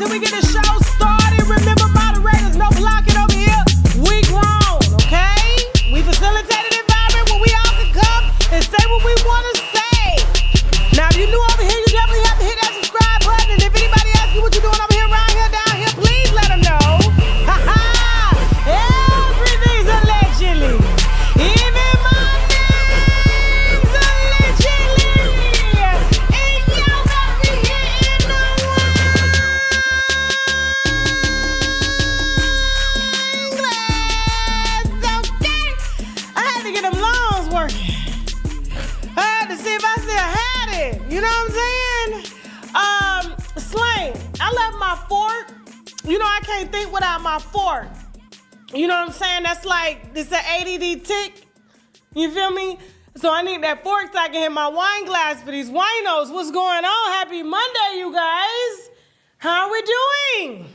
till we get the show started. Remember, moderators, no blocking over here. We grown, okay? We facilitated an environment where we all can come and say what we want to say. Now, if you're new over here, you definitely have to hit that subscribe button. And if anybody asks you what you're doing over here, around here, down here, please let them know. Everything's allegedly. Even my name's allegedly. And y'all got me here in the wine glass, okay? I had to get them lungs working. I had to see if I still had it. You know what I'm saying? Slang. I left my fork. You know, I can't think without my fork. You know what I'm saying? That's like, it's an ADD tick. You feel me? So I need that fork so I can hit my wine glass for these winos. What's going on? Happy Monday, you guys. How are we doing?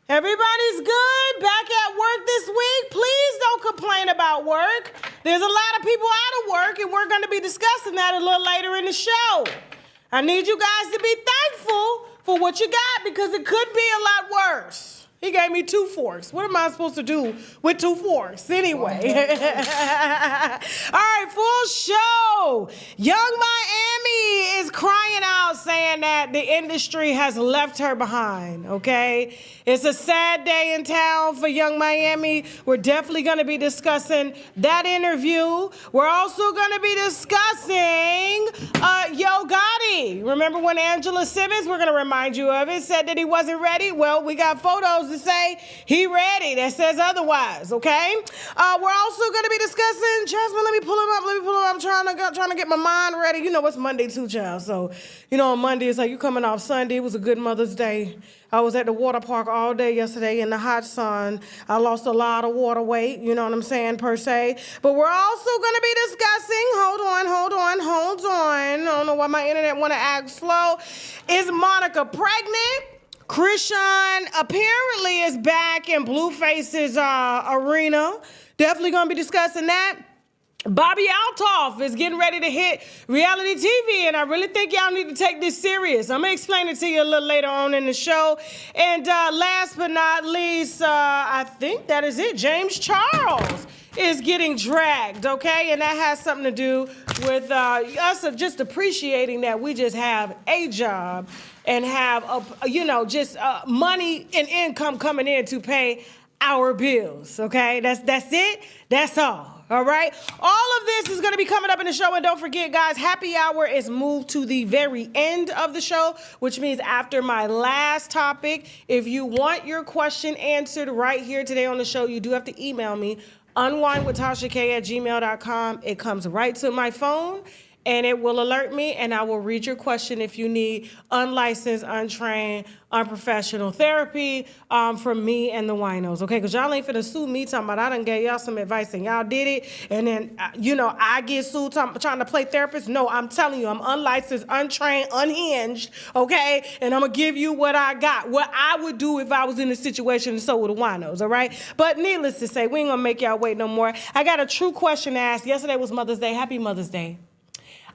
Everybody's good? Back at work this week? Please don't complain about work. There's a lot of people out of work, and we're going to be discussing that a little later in the show. I need you guys to be thankful for what you got because it could be a lot worse. He gave me 2 forks. What am I supposed to do with 2 forks? Anyway. All right, full show. Young Miami is crying out saying that the industry has left her behind, okay? It's a sad day in town for Young Miami. We're definitely going to be discussing that interview. We're also going to be discussing Yo Gotti. Remember when Angela Simmons, we're going to remind you of it, said that he wasn't ready? Well, we got photos to say he ready. That says otherwise, okay? We're also going to be discussing, Jasmine, let me pull him up. I'm trying to get my mind ready. You know, it's Monday too, child. So, you know, on Monday, it's like you coming off Sunday. It was a good Mother's Day. I was at the water park all day yesterday in the hot sun. I lost a lot of water weight, you know what I'm saying, per se. But we're also going to be discussing, hold on. I don't know why my internet want to act slow. Is Monica pregnant? Chrisean apparently is back in Blueface's arena. Definitely going to be discussing that. Bobby Alto is getting ready to hit reality TV, and I really think y'all need to take this serious. I'm going to explain it to you a little later on in the show. And last but not least, I think that is it. James Charles is getting dragged, okay? And that has something to do with us just appreciating that we just have a job and have, money and income coming in to pay our bills, okay? That's it. That's all. All right. All of this is going to be coming up in the show. And don't forget, guys, happy hour is moved to the very end of the show, which means after my last topic. If you want your question answered right here today on the show, you do have to email me, unWineWithTashaK@gmail.com. It comes right to my phone. And it will alert me, and I will read your question if you need unlicensed, untrained, unprofessional therapy from me and the winos, okay? Because y'all ain't finna sue me talking about I done gave y'all some advice and y'all did it, and then, I get sued trying to play therapist. No, I'm telling you, I'm unlicensed, untrained, unhinged, okay? And I'm going to give you what I got, what I would do if I was in a situation, and so would the winos, all right? But needless to say, we ain't going to make y'all wait no more. I got a true question to ask. Yesterday was Mother's Day. Happy Mother's Day.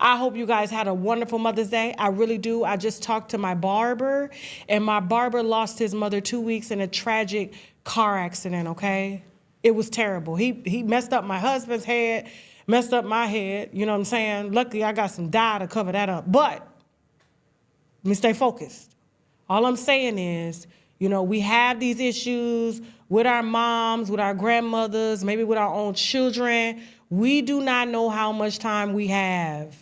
I hope you guys had a wonderful Mother's Day. I really do. I just talked to my barber, and my barber lost his mother 2 weeks in a tragic car accident, okay? It was terrible. He messed up my husband's head, messed up my head, you know what I'm saying? Luckily, I got some dye to cover that up. But let me stay focused. All I'm saying is, we have these issues with our moms, with our grandmothers, maybe with our own children. We do not know how much time we have.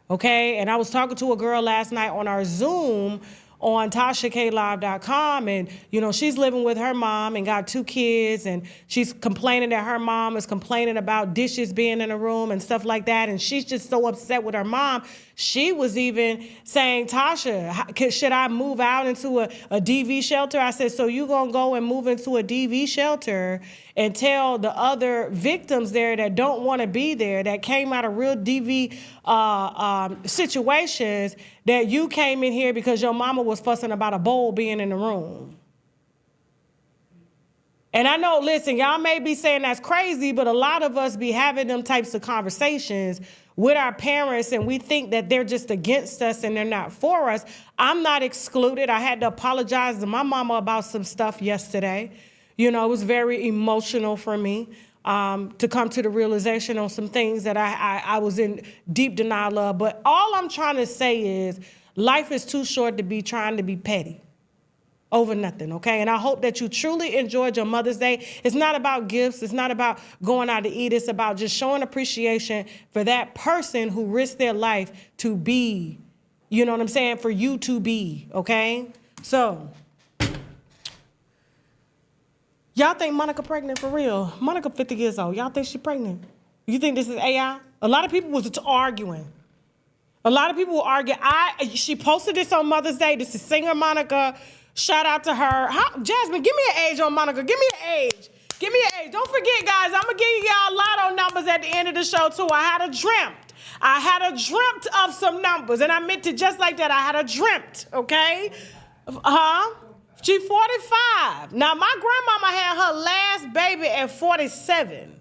Okay, and I was talking to a girl last night on our Zoom on TashaKLive.com, and she's living with her mom and got 2 kids, and she's complaining that her mom is complaining about dishes being in the room and stuff like that, and she's just so upset with her mom. She was even saying, Tasha, should I move out into a DV shelter? I said, so you gonna go and move into a DV shelter and tell the other victims there that don't want to be there, that came out of real DV situations, that you came in here because your mama was fussing about a bowl being in the room. And I know, listen, y'all may be saying that's crazy, but a lot of us be having them types of conversations with our parents and we think that they're just against us and they're not for us. I'm not excluded. I had to apologize to my mama about some stuff yesterday. You know, it was very emotional for me to come to the realization on some things that I was in deep denial of. But all I'm trying to say is life is too short to be trying to be petty over nothing, okay? And I hope that you truly enjoyed your Mother's Day. It's not about gifts. It's not about going out to eat. It's about just showing appreciation for that person who risked their life to be, you know what I'm saying, for you to be, okay? So, y'all think Monica pregnant for real? Monica 50 years old. Y'all think she pregnant? You think this is AI? A lot of people was arguing. A lot of people will argue. She posted this on Mother's Day. This is singer Monica. Shout out to her. Jasmine, give me an age on Monica. Give me an age. Give me an age. Don't forget, guys, I'm going to give y'all a lot of numbers at the end of the show, too. I had a dreamt of some numbers, and I meant it just like that. I had a dreamt, okay? She 45. Now, my grandmama had her last baby at 47.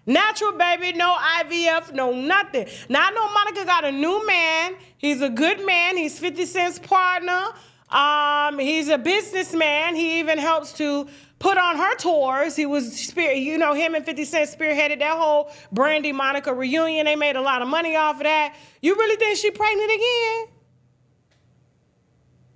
Natural baby, no IVF, no nothing. Now, I know Monica got a new man. He's a good man. He's 50 Cent's partner. He's a businessman. He even helps to put on her tours. He was, you know, him and 50 Cent spearheaded that whole Brandy Monica reunion. They made a lot of money off of that. You really think she pregnant again?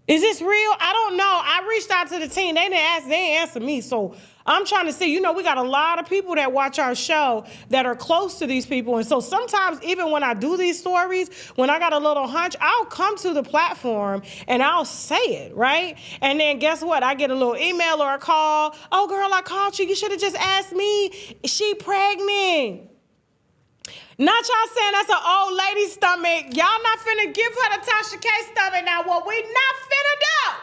Is this real? I don't know. I reached out to the team. They didn't answer me. So I'm trying to see, you know, we got a lot of people that watch our show that are close to these people. And so sometimes even when I do these stories, when I got a little hunch, I'll come to the platform and I'll say it, right? And then guess what? I get a little email or a call. Oh, girl, I called you. You should have just asked me. Is she pregnant? Not y'all saying that's an old lady stomach. Y'all not finna give her the Tasha K stomach. Now, what we not finna do?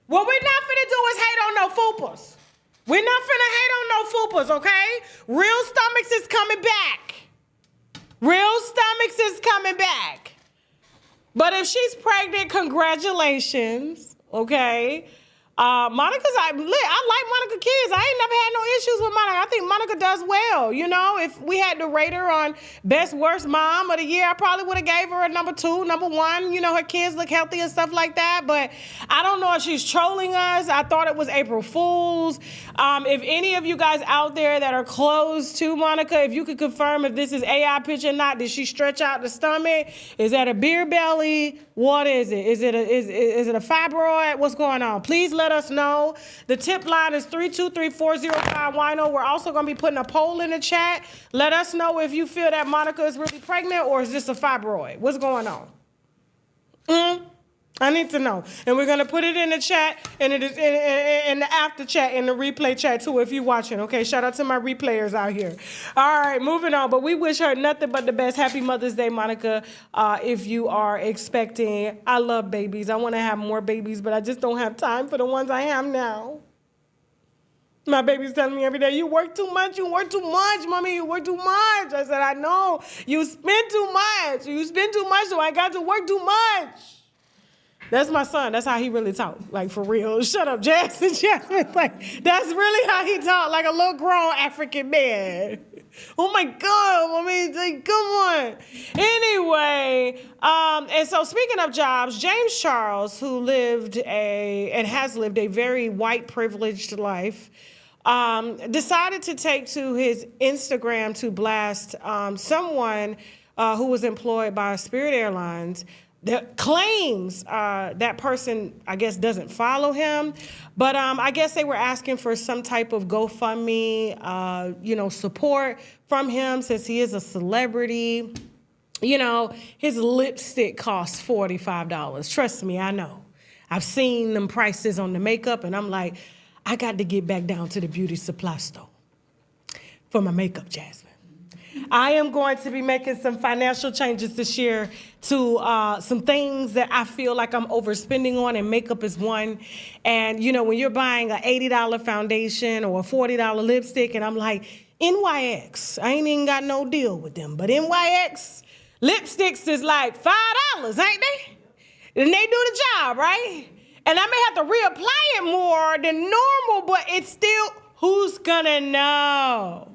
What we not finna do is hate on no fupas. We're not finna hate on no fupas, okay? Real stomachs is coming back. Real stomachs is coming back. But if she's pregnant, congratulations, okay? Monica's, I like Monica kids. I ain't never had no issues with Monica. I think Monica does well. You know, if we had to rate her on best worst mom of the year, I probably would have gave her a number 2, number 1. You know, her kids look healthy and stuff like that. But I don't know if she's trolling us. I thought it was April Fool's. If any of you guys out there that are close to Monica, if you could confirm if this is AI pitch or not, did she stretch out the stomach? Is that a beer belly? What is it? Is it a fibroid? What's going on? Please let us know. The tip line is 323-405-WINO. We're also going to be putting a poll in the chat. Let us know if you feel that Monica is really pregnant or is this a fibroid? What's going on? I need to know. And we're going to put it in the chat, and it is in the after chat, in the replay chat, too, if you're watching. Okay, shout out to my replayers out here. All right, moving on. But we wish her nothing but the best. Happy Mother's Day, Monica, if you are expecting. I love babies. I want to have more babies, but I just don't have time for the ones I have now. My baby's telling me every day, you work too much, mommy, you work too much. I said, I know. You spend too much. You spend too much, so I got to work too much. That's my son. That's how he really talk. Like, for real. Shut up, Jackson. Like, that's really how he talk, like a little grown African man. Oh, my God. I mean, like, come on. Anyway, and so speaking of jobs, James Charles, who lived and has lived a very white privileged life, decided to take to his Instagram to blast someone who was employed by Spirit Airlines that claims that person, I guess, doesn't follow him. But I guess they were asking for some type of GoFundMe, support from him since he is a celebrity. You know, his lipstick costs $45. Trust me, I know. I've seen them prices on the makeup, and I'm like, I got to get back down to the beauty supply store for my makeup, Jasmine. I am going to be making some financial changes this year to some things that I feel like I'm overspending on, and makeup is one. And, you know, when you're buying an $80 foundation or a $40 lipstick, and I'm like, NYX, I ain't even got no deal with them, but NYX lipsticks is like $5, ain't they? And they do the job, right? And I may have to reapply it more than normal, but it's still, who's gonna know?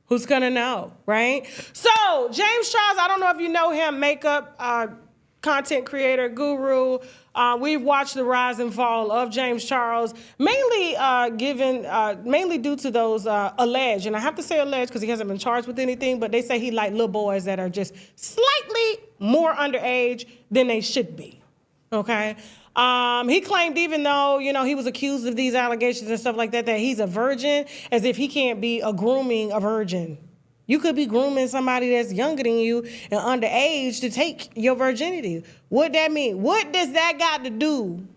Who's gonna know, right? So James Charles, I don't know if you know him, makeup content creator, guru. We've watched the rise and fall of James Charles, mainly due to those alleged, and I have to say alleged because he hasn't been charged with anything, but they say he like little boys that are just slightly more underage than they should be, okay? He claimed even though, he was accused of these allegations and stuff like that, that he's a virgin, as if he can't be grooming a virgin. You could be grooming somebody that's younger than you and underage to take your virginity. What that mean? What does that got to do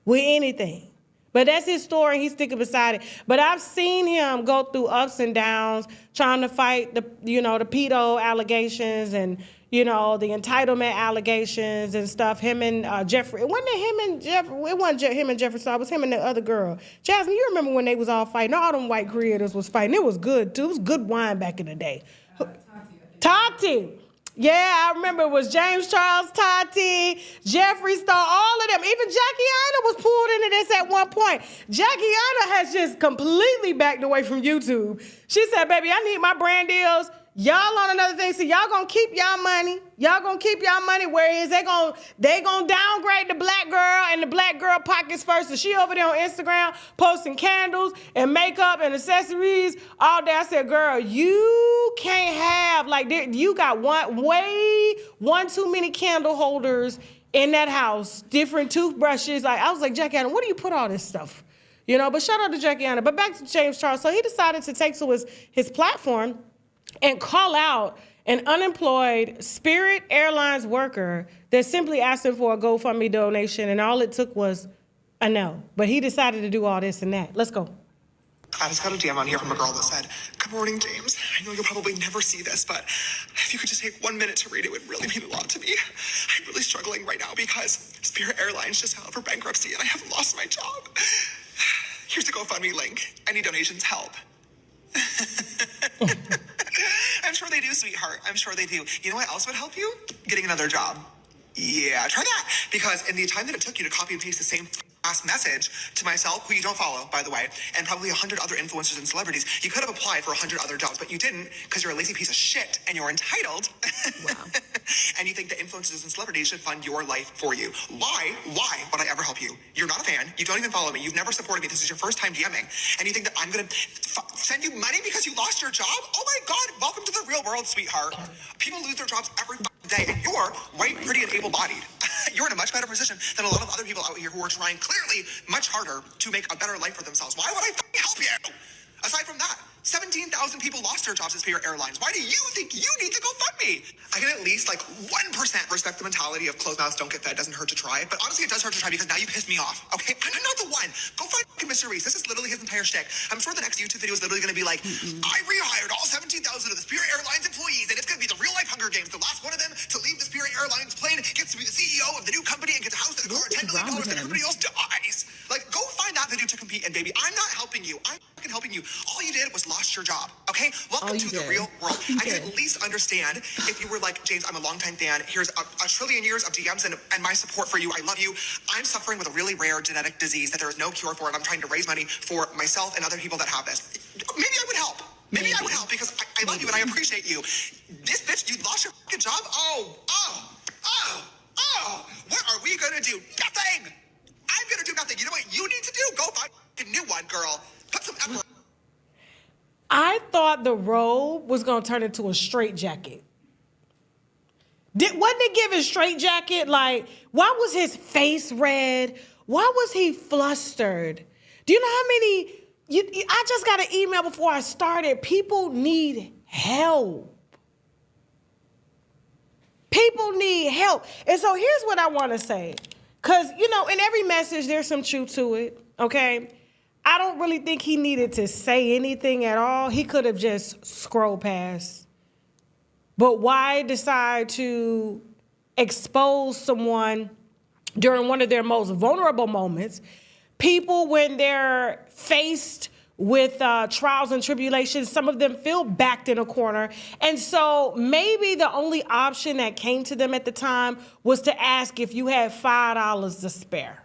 with anything? But that's his story. He's sticking beside it. But I've seen him go through ups and downs, trying to fight the pedo allegations and, the entitlement allegations and stuff. Him and Jeffrey. It wasn't him and Jeffrey. It wasn't him and Jeffrey Star. It was him and the other girl. Jasmine, you remember when they was all fighting? All them white creators was fighting. It was good, too. It was good wine back in the day. Tati. Yeah, I remember it was James Charles, Tati, Jeffree Star, all of them. Even Jackie was pulled into this at one point. Jackie has just completely backed away from YouTube. She said, baby, I need my brand deals. Y'all on another thing. So y'all gonna keep y'all money. Y'all gonna keep y'all money. Whereas they gonna downgrade the black girl and the black girl pockets first. So she over there on Instagram posting candles and makeup and accessories all day. I said, girl, you can't have you got one too many candle holders in that house, different toothbrushes. I was like, Jackie Anna, where do you put all this stuff? But shout out to Jackie Anna. But back to James Charles. So he decided to take to his platform and call out an unemployed Spirit Airlines worker that simply asked him for a GoFundMe donation, and all it took was a no. But he decided to do all this and that. Let's go. I just got a DM on here from a girl that said, "Good morning, James. I know you'll probably never see this, but if you could just take 1 minute to read it, would really mean a lot to me. I'm really struggling right now because Spirit Airlines just filed for bankruptcy and I have lost my job. Here's the GoFundMe link. Any donations help." I'm sure they do, sweetheart. I'm sure they do. You know what else would help you? Getting another job. Yeah, try that. Because in the time that it took you to copy and paste the same ass message to myself, who you don't follow, by the way, and probably 100 other influencers and celebrities, you could have applied for 100 other jobs, but you didn't because you're a lazy piece of shit and you're entitled. Wow. And you think that influencers and celebrities should fund your life for you. Why would I ever help you? You're not a fan. You don't even follow me. You've never supported me. This is your first time DMing. And you think that I'm going to send you money because you lost your job? Oh my God. Welcome to the real world, sweetheart. People lose their jobs every day, and you're white, pretty, and able-bodied. You're in a much better position than a lot of other people out here who are trying clearly much harder to make a better life for themselves. Why would I help you? Aside from that, 17,000 people lost their jobs at Spirit Airlines. Why do you think you need to go fund me? I can at least 1% respect the mentality of closed mouths don't get fed. Doesn't hurt to try. But honestly, it does hurt to try because now you pissed me off. Okay, I'm not the one. Go find Mr. Reese. This is literally his entire shtick. I'm sure the next YouTube video is literally going to be like, I rehired all 17,000 of the Spirit Airlines employees, and it's going to be the real life Hunger Games. The last one of them to leave the Spirit Airlines plane gets to be the CEO of the new company and gets a house and a car, $10 million, and everybody else dies. Go find that video to compete. And baby, I'm not helping you. I'm fucking helping you. All you did was lost your job. Okay? Welcome to the real world. I can at least understand if you were like, James, I'm a longtime fan. Here's a trillion years of DMs and my support for you. I love you. I'm suffering with a really rare genetic disease that there is no cure for, and I'm trying to raise money for myself and other people that have this. Maybe I would help. Maybe I would help because I love you and I appreciate you. This bitch, you lost your fucking job? Oh. What are we gonna do? Nothing. I'm gonna do nothing. You know what you need to do? Go find a new one, girl. Put some effort. I thought the robe was going to turn into a straitjacket. Wasn't it giving straitjacket? Why was his face red? Why was he flustered? Do you know how many... I just got an email before I started. People need help. People need help. And so here's what I want to say. Because, in every message, there's some truth to it, okay? I don't really think he needed to say anything at all. He could have just scrolled past. But why decide to expose someone during one of their most vulnerable moments? People, when they're faced with trials and tribulations, some of them feel backed in a corner. And so maybe the only option that came to them at the time was to ask if you had $5 to spare.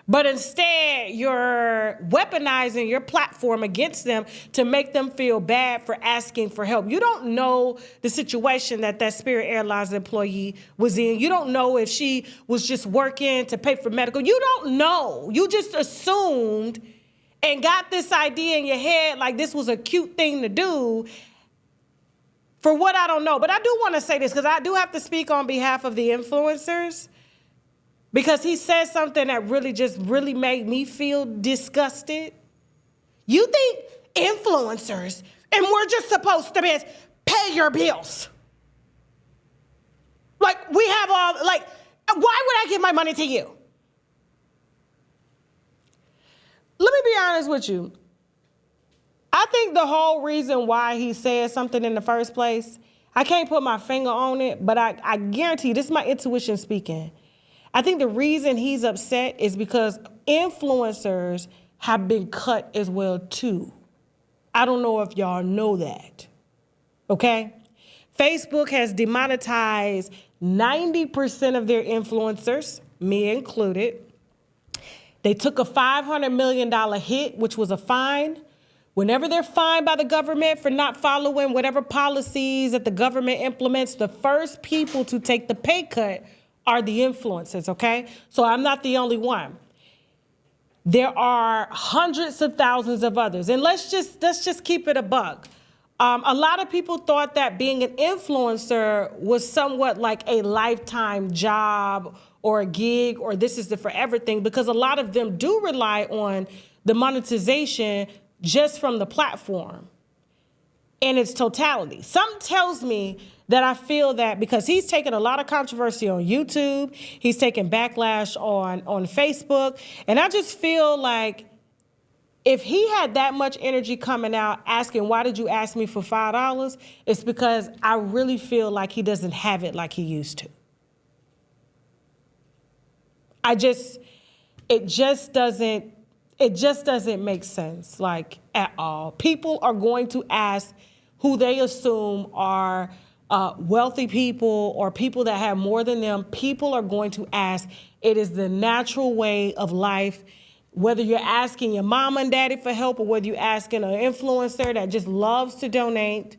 But instead, you're weaponizing your platform against them to make them feel bad for asking for help. You don't know the situation that Spirit Airlines employee was in. You don't know if she was just working to pay for medical. You don't know. You just assumed and got this idea in your head like this was a cute thing to do. For what I don't know. But I do want to say this because I do have to speak on behalf of the influencers. Because he said something that really made me feel disgusted. You think influencers, and we're just supposed to be pay your bills. Like, we have all, like, why would I give my money to you? Let me be honest with you. I think the whole reason why he said something in the first place, I can't put my finger on it, but I guarantee you, this is my intuition speaking. I think the reason he's upset is because influencers have been cut as well, too. I don't know if y'all know that, okay? Facebook has demonetized 90% of their influencers, me included. They took a $500 million hit, which was a fine. Whenever they're fined by the government for not following whatever policies that the government implements, the first people to take the pay cut are the influencers, okay? So I'm not the only one. There are hundreds of thousands of others. And let's just keep it a buck. A lot of people thought that being an influencer was somewhat like a lifetime job or a gig or this is the forever thing because a lot of them do rely on the monetization just from the platform in its totality. Something tells me that I feel that because he's taken a lot of controversy on YouTube, he's taken backlash on Facebook, and I just feel like if he had that much energy coming out asking, why did you ask me for $5? It's because I really feel like he doesn't have it like he used to. It just doesn't make sense, like, at all. People are going to ask who they assume are wealthy people or people that have more than them. People are going to ask. It is the natural way of life. Whether you're asking your mom and daddy for help or whether you're asking an influencer that just loves to donate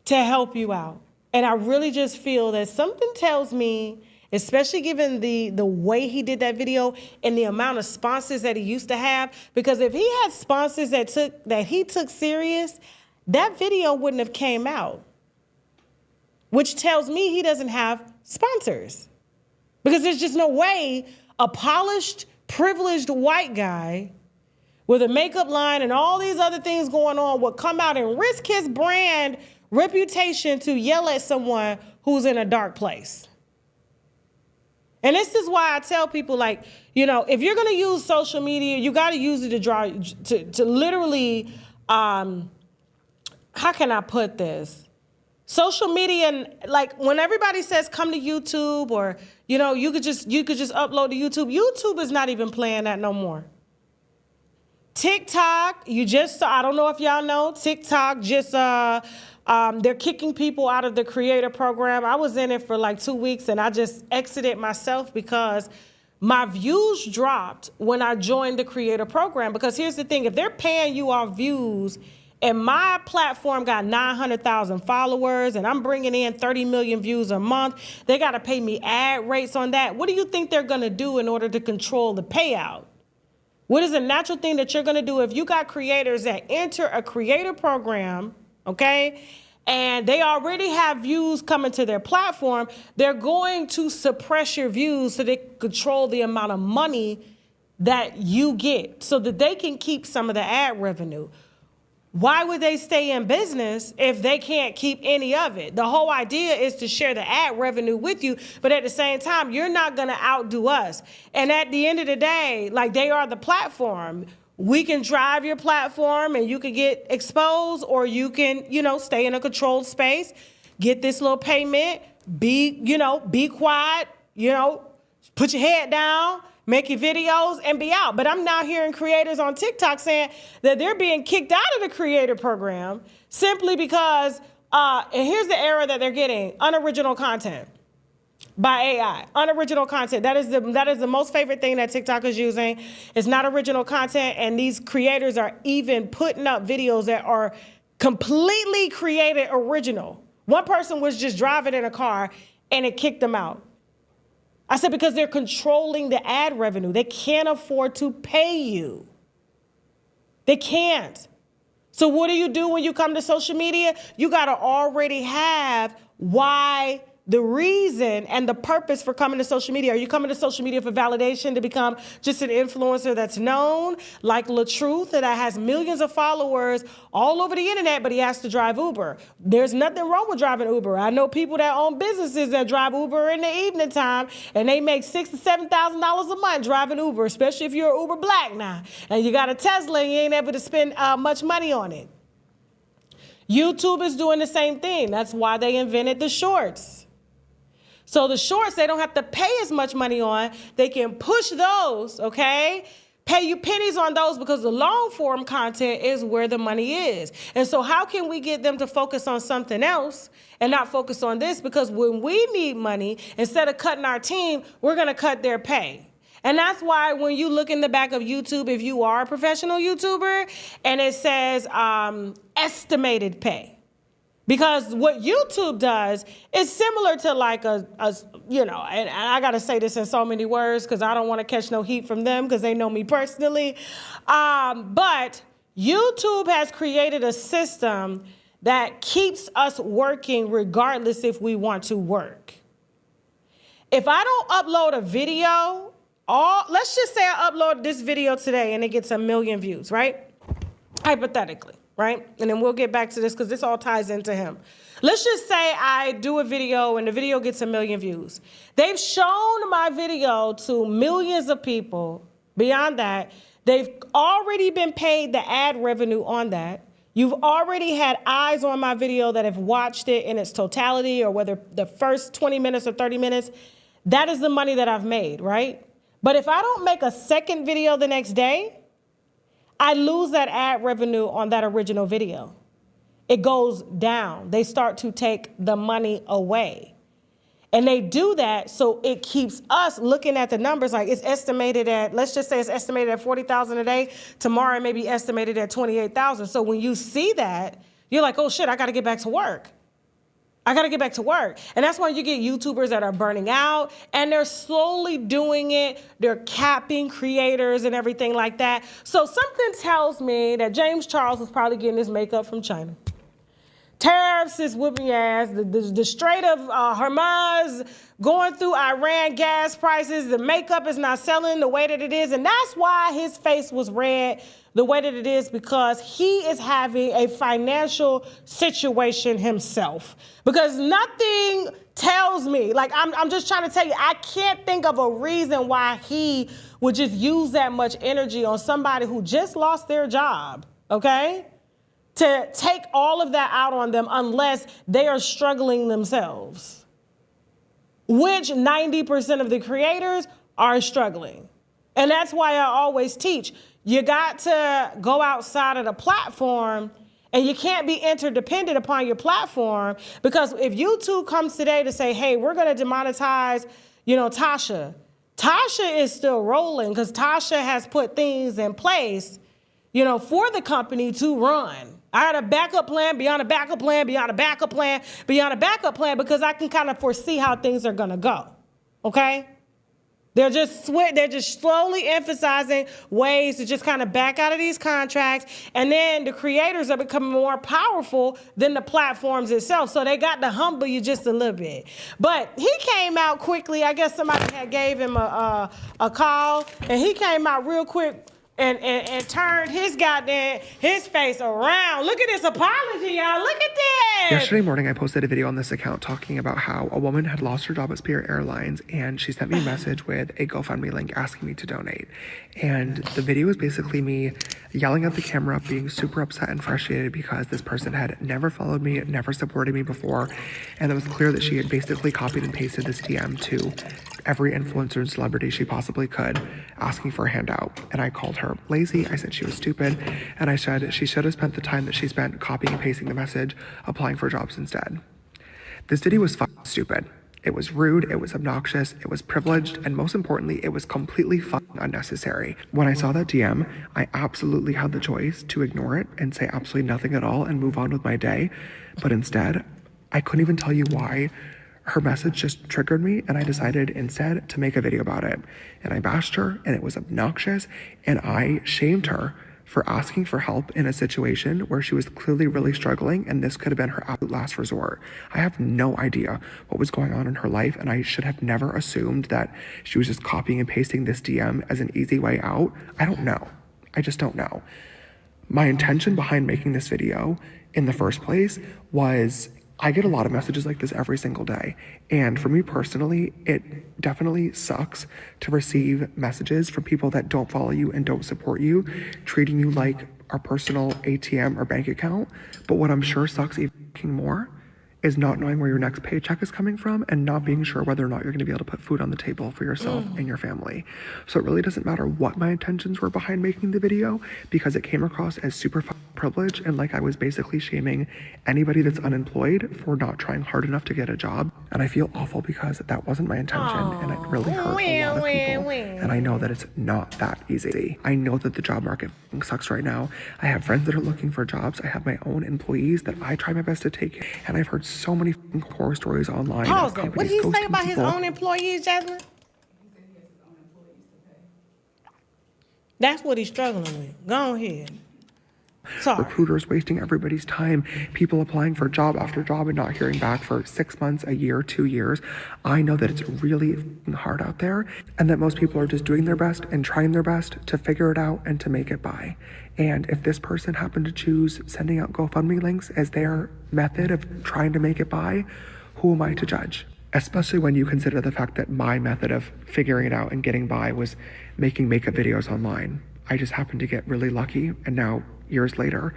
to help you out. And I really just feel that something tells me, especially given the way he did that video and the amount of sponsors that he used to have, because if he had sponsors that he took serious, that video wouldn't have came out. Which tells me he doesn't have sponsors. Because there's just no way a polished, privileged white guy with a makeup line and all these other things going on would come out and risk his brand reputation to yell at someone who's in a dark place. And this is why I tell people, like, you know, if you're going to use social media, you got to use it to literally, how can I put this? Social media, like when everybody says come to YouTube or, you know, you could just upload to YouTube. YouTube is not even playing that no more. TikTok, I don't know if y'all know, TikTok just, they're kicking people out of the creator program. I was in it for like 2 weeks and I just exited myself because my views dropped when I joined the creator program. Because here's the thing, if they're paying you off views and my platform got 900,000 followers and I'm bringing in 30 million views a month, they got to pay me ad rates on that. What do you think they're going to do in order to control the payout? What is a natural thing that you're going to do if you got creators that enter a creator program, okay, and they already have views coming to their platform? They're going to suppress your views so they control the amount of money that you get so that they can keep some of the ad revenue. Why would they stay in business if they can't keep any of it? The whole idea is to share the ad revenue with you, but at the same time, you're not going to outdo us. And at the end of the day, like, they are the platform. We can drive your platform and you can get exposed, or you can, you know, stay in a controlled space, get this little payment, be quiet, put your head down, make your videos and be out. But I'm now hearing creators on TikTok saying that they're being kicked out of the creator program simply because, and here's the error that they're getting, unoriginal content. by AI, unoriginal content. That is the most favorite thing that TikTok is using. It's not original content, and these creators are even putting up videos that are completely created original. One person was just driving in a car and it kicked them out. I said, because they're controlling the ad revenue. They can't afford to pay you. They can't. So what do you do when you come to social media? You got to already have why, the reason, and the purpose for coming to social media. Are you coming to social media for validation, to become just an influencer that's known, like LaTruth, that has millions of followers all over the internet, but he has to drive Uber? There's nothing wrong with driving Uber. I know people that own businesses that drive Uber in the evening time, and they make $6,000 to $7,000 a month driving Uber, especially if you're Uber Black now, and you got a Tesla and you ain't able to spend much money on it. YouTube is doing the same thing. That's why they invented the shorts. So the shorts, they don't have to pay as much money on. They can push those, okay? Pay you pennies on those, because the long form content is where the money is. And so how can we get them to focus on something else and not focus on this? Because when we need money, instead of cutting our team, we're going to cut their pay. And that's why when you look in the back of YouTube, if you are a professional YouTuber, and it says estimated pay. Because what YouTube does is similar to like and I got to say this in so many words because I don't want to catch no heat from them because they know me personally. But YouTube has created a system that keeps us working regardless if we want to work. If I don't upload a video, let's just say I upload this video today and it gets 1 million views, right? Hypothetically. Right? And then we'll get back to this because this all ties into him. Let's just say I do a video and the video gets 1 million views. They've shown my video to millions of people. Beyond that, they've already been paid the ad revenue on that. You've already had eyes on my video that have watched it in its totality, or whether the first 20 minutes or 30 minutes. That is the money that I've made, right? But if I don't make a second video the next day, I lose that ad revenue on that original video. It goes down. They start to take the money away. And they do that so it keeps us looking at the numbers like it's estimated at, let's just say it's estimated at 40,000 a day. Tomorrow it may be estimated at 28,000. So when you see that, you're like, oh shit, I got to get back to work. I got to get back to work. And that's why you get YouTubers that are burning out, and they're slowly doing it. They're capping creators and everything like that. So something tells me that James Charles was probably getting his makeup from China. Tariffs is whooping your ass. The Strait of Hormuz, going through Iran, gas prices, the makeup is not selling the way that it is. And that's why his face was red the way that it is, because he is having a financial situation himself. Because nothing tells me, like I'm just trying to tell you, I can't think of a reason why he would just use that much energy on somebody who just lost their job, okay? To take all of that out on them unless they are struggling themselves, which 90% of the creators are struggling. And that's why I always teach, you got to go outside of the platform, and you can't be interdependent upon your platform, because if YouTube comes today to say, hey, we're going to demonetize, Tasha is still rolling because Tasha has put things in place, for the company to run. I had a backup plan beyond a backup plan, beyond a backup plan, beyond a backup plan, because I can kind of foresee how things are going to go, okay? They're just slowly emphasizing ways to just kind of back out of these contracts, and then the creators are becoming more powerful than the platforms itself, so they got to humble you just a little bit. But he came out quickly. I guess somebody had gave him a call, and he came out real quick and turned his face around. Look at this apology, y'all. Look at this. Yesterday morning, I posted a video on this account talking about how a woman had lost her job at Spirit Airlines, and she sent me a message with a GoFundMe link asking me to donate. And the video was basically me yelling at the camera, being super upset and frustrated because this person had never followed me, never supported me before, and it was clear that she had basically copied and pasted this DM to every influencer and celebrity she possibly could, asking for a handout. And I called her lazy. I said she was stupid, and I said she should have spent the time that she spent copying and pasting the message applying for jobs instead. This video was fucking stupid. It was rude, it was obnoxious, it was privileged, and most importantly, it was completely fucking unnecessary. When I saw that DM, I absolutely had the choice to ignore it and say absolutely nothing at all and move on with my day. But instead, I couldn't even tell you why. Her message just triggered me, and I decided instead to make a video about it. And I bashed her, and it was obnoxious, and I shamed her for asking for help in a situation where she was clearly really struggling, and this could have been her absolute last resort. I have no idea what was going on in her life, and I should have never assumed that she was just copying and pasting this DM as an easy way out. I don't know. I just don't know. My intention behind making this video in the first place was, I get a lot of messages like this every single day. And for me personally, it definitely sucks to receive messages from people that don't follow you and don't support you, treating you like our personal ATM or bank account. But what I'm sure sucks even more is not knowing where your next paycheck is coming from and not being sure whether or not you're going to be able to put food on the table for yourself and your family. So it really doesn't matter what my intentions were behind making the video, because it came across as super privileged and like I was basically shaming anybody that's unemployed for not trying hard enough to get a job. And I feel awful because that wasn't my intention, and it really hurt a lot of people. And I know that it's not that easy. I know that the job market sucks right now. I have friends that are looking for jobs. I have my own employees that I try my best to take care of, and I've heard so many horror stories online. Pause it. What did he say about his own employees, Jasmine? That's what he's struggling with. Go ahead. Sorry. Recruiters wasting everybody's time, people applying for job after job and not hearing back for 6 months, a year, 2 years. I know that it's really hard out there, and that most people are just doing their best and trying their best to figure it out and to make it by. And if this person happened to choose sending out GoFundMe links as their method of trying to make it by, who am I to judge? Especially when you consider the fact that my method of figuring it out and getting by was making makeup videos online. I just happened to get really lucky, and now, years later,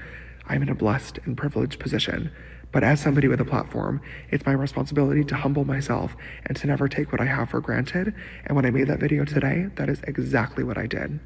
I'm in a blessed and privileged position. But as somebody with a platform, it's my responsibility to humble myself and to never take what I have for granted. And when I made that video today, that is exactly what I did.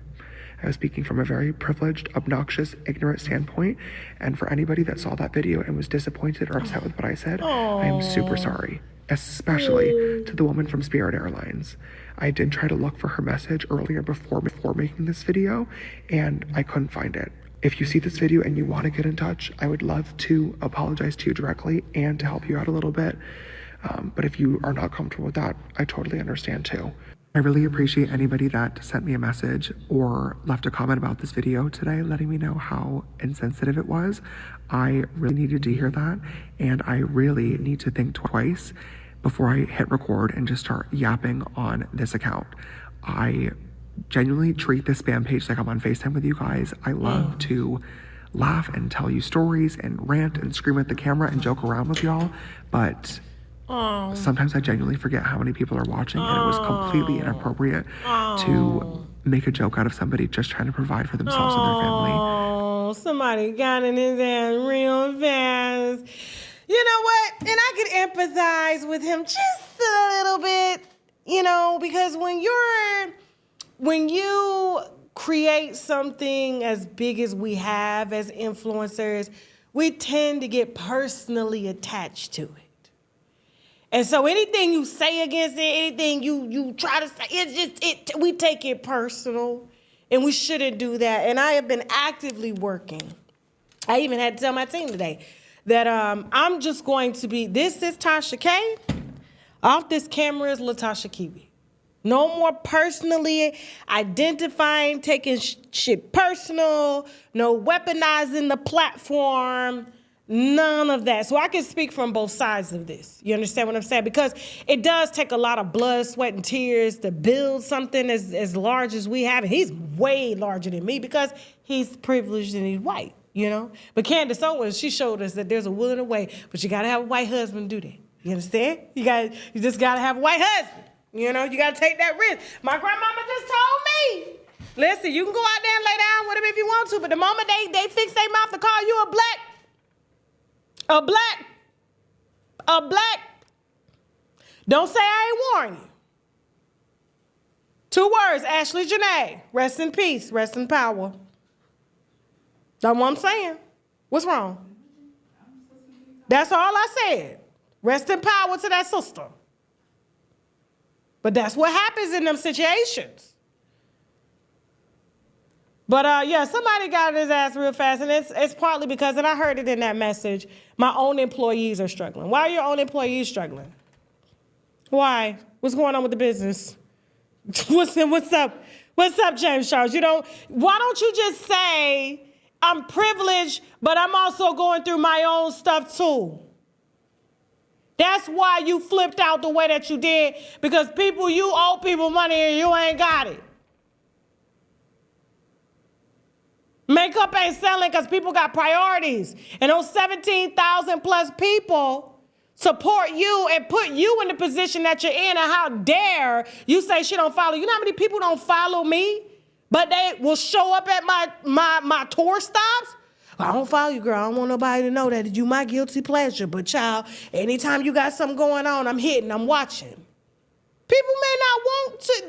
I was speaking from a very privileged, obnoxious, ignorant standpoint. And for anybody that saw that video and was disappointed or upset with what I said, I am super sorry. Especially to the woman from Spirit Airlines. I did try to look for her message earlier before making this video, and I couldn't find it. If you see this video and you want to get in touch, I would love to apologize to you directly and to help you out a little bit. But if you are not comfortable with that, I totally understand too. I really appreciate anybody that sent me a message or left a comment about this video today, letting me know how insensitive it was. I really needed to hear that, and I really need to think twice before I hit record and just start yapping on this account. I genuinely treat this spam page like I'm on FaceTime with you guys. I love to laugh and tell you stories and rant and scream at the camera and joke around with y'all, but sometimes I genuinely forget how many people are watching, and it was completely inappropriate to make a joke out of somebody just trying to provide for themselves and their family. Oh, somebody got in his ass real fast. You know what? And I could empathize with him just a little bit, you know, because when you create something as big as we have as influencers, we tend to get personally attached to it. And so anything you say against it, anything you try to say, we take it personal, and we shouldn't do that. And I have been actively working. I even had to tell my team today that I'm just going to be, this is Tasha K. Off this camera is LaTasha Kiwi. No more personally identifying, taking shit personal, no weaponizing the platform, none of that. So I can speak from both sides of this. You understand what I'm saying? Because it does take a lot of blood, sweat, and tears to build something as large as we have. And he's way larger than me because he's privileged and he's white. You know, but Candace Owens, she showed us that there's a will and a way, but you gotta have a white husband do that. You understand? You just gotta have a white husband. You know, you gotta take that risk. My grandmama just told me, listen, you can go out there and lay down with him if you want to, but the moment they fix their mouth to call you a black, don't say I ain't warn you. 2 words, Ashley Janae, rest in peace, rest in power. That's what I'm saying. What's wrong? That's all I said. Rest in power to that sister. But that's what happens in them situations. But yeah, somebody got his ass real fast, and it's partly because, and I heard it in that message, my own employees are struggling. Why are your own employees struggling? Why? What's going on with the business? What's up? What's up, James Charles? Why don't you just say, I'm privileged, but I'm also going through my own stuff too? That's why you flipped out the way that you did, because you owe people money and you ain't got it. Makeup ain't selling because people got priorities. And those 17,000 plus people support you and put you in the position that you're in. And how dare you say she don't follow you? You know how many people don't follow me, but they will show up at my tour stops? I don't follow you, girl. I don't want nobody to know that you my guilty pleasure. But child, anytime you got something going on, I'm hitting, I'm watching. People may not want to,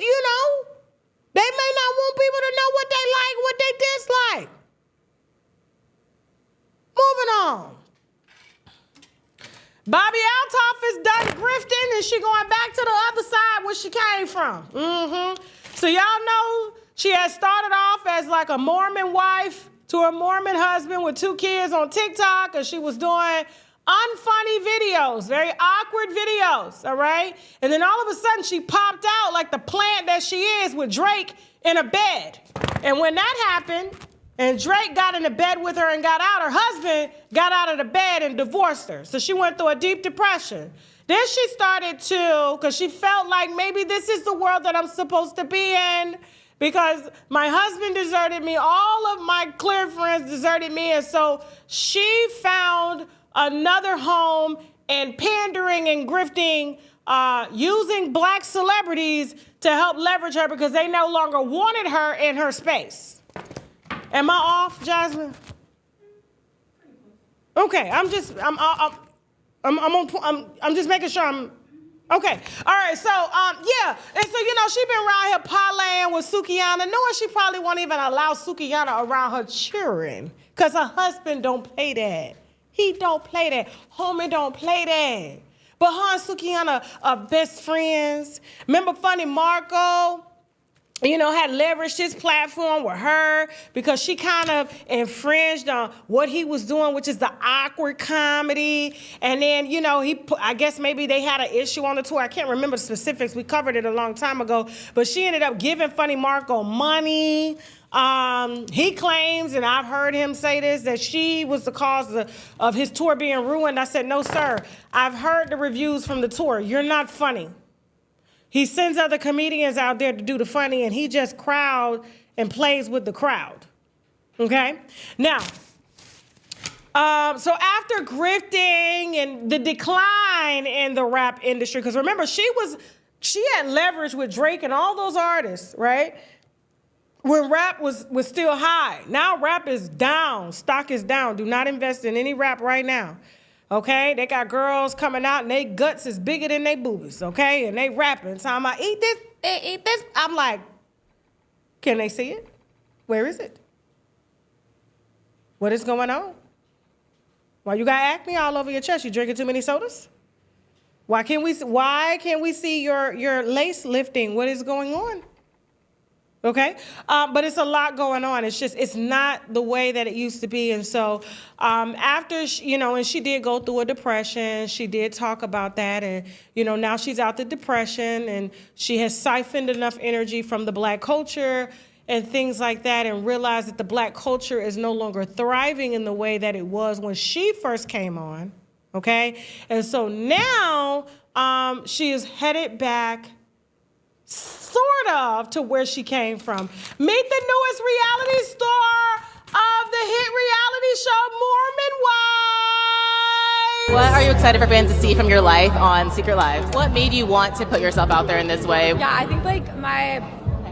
they may not want people to know what they like, what they dislike. Moving on. Bobby Altoff is done grifting and she going back to the other side where she came from. So y'all know she had started off as like a Mormon wife to a Mormon husband with 2 kids on TikTok, and she was doing unfunny videos, very awkward videos, all right? And then all of a sudden she popped out like the plant that she is with Drake in a bed. And when that happened, and Drake got in the bed with her and got out, her husband got out of the bed and divorced her. So she went through a deep depression. Then she started to, because she felt like maybe this is the world that I'm supposed to be in, because my husband deserted me, all of my clear friends deserted me, and so she found another home and pandering and grifting, using black celebrities to help leverage her because they no longer wanted her in her space. Am I off, Jasmine? Okay, I'm just making sure I'm okay. All right, so yeah, and so she been around here parlaying with Sukihana, knowing she probably won't even allow Sukihana around her children, cause her husband don't play that. He don't play that. Homie don't play that. But her and Sukihana are best friends. Remember Funny Marco? Had leveraged his platform with her because she kind of infringed on what he was doing, which is the awkward comedy. And then, I guess maybe they had an issue on the tour. I can't remember the specifics. We covered it a long time ago. But she ended up giving Funny Marco money. He claims, and I've heard him say this, that she was the cause of his tour being ruined. I said, no, sir. I've heard the reviews from the tour. You're not funny. He sends other comedians out there to do the funny, and he just crowd and plays with the crowd, okay? Now, so after grifting and the decline in the rap industry, because remember, she had leverage with Drake and all those artists, right? When rap was still high. Now rap is down, stock is down. Do not invest in any rap right now. Okay, they got girls coming out and they guts is bigger than they boobies, okay? And they rapping, talking about, eat this. I'm like, can they see it? Where is it? What is going on? Why you got acne all over your chest? You drinking too many sodas? Why can't we see your lace lifting? What is going on? Okay, but it's a lot going on. It's not the way that it used to be. And so after, and she did go through a depression, she did talk about that. And, now she's out the depression and she has siphoned enough energy from the black culture and things like that and realized that the black culture is no longer thriving in the way that it was when she first came on. Okay, and so now she is headed back sort of to where she came from. Meet the newest reality star of the hit reality show, Mormon Wives. What are you excited for fans to see from your life on Secret Lives? What made you want to put yourself out there in this way? Yeah, I think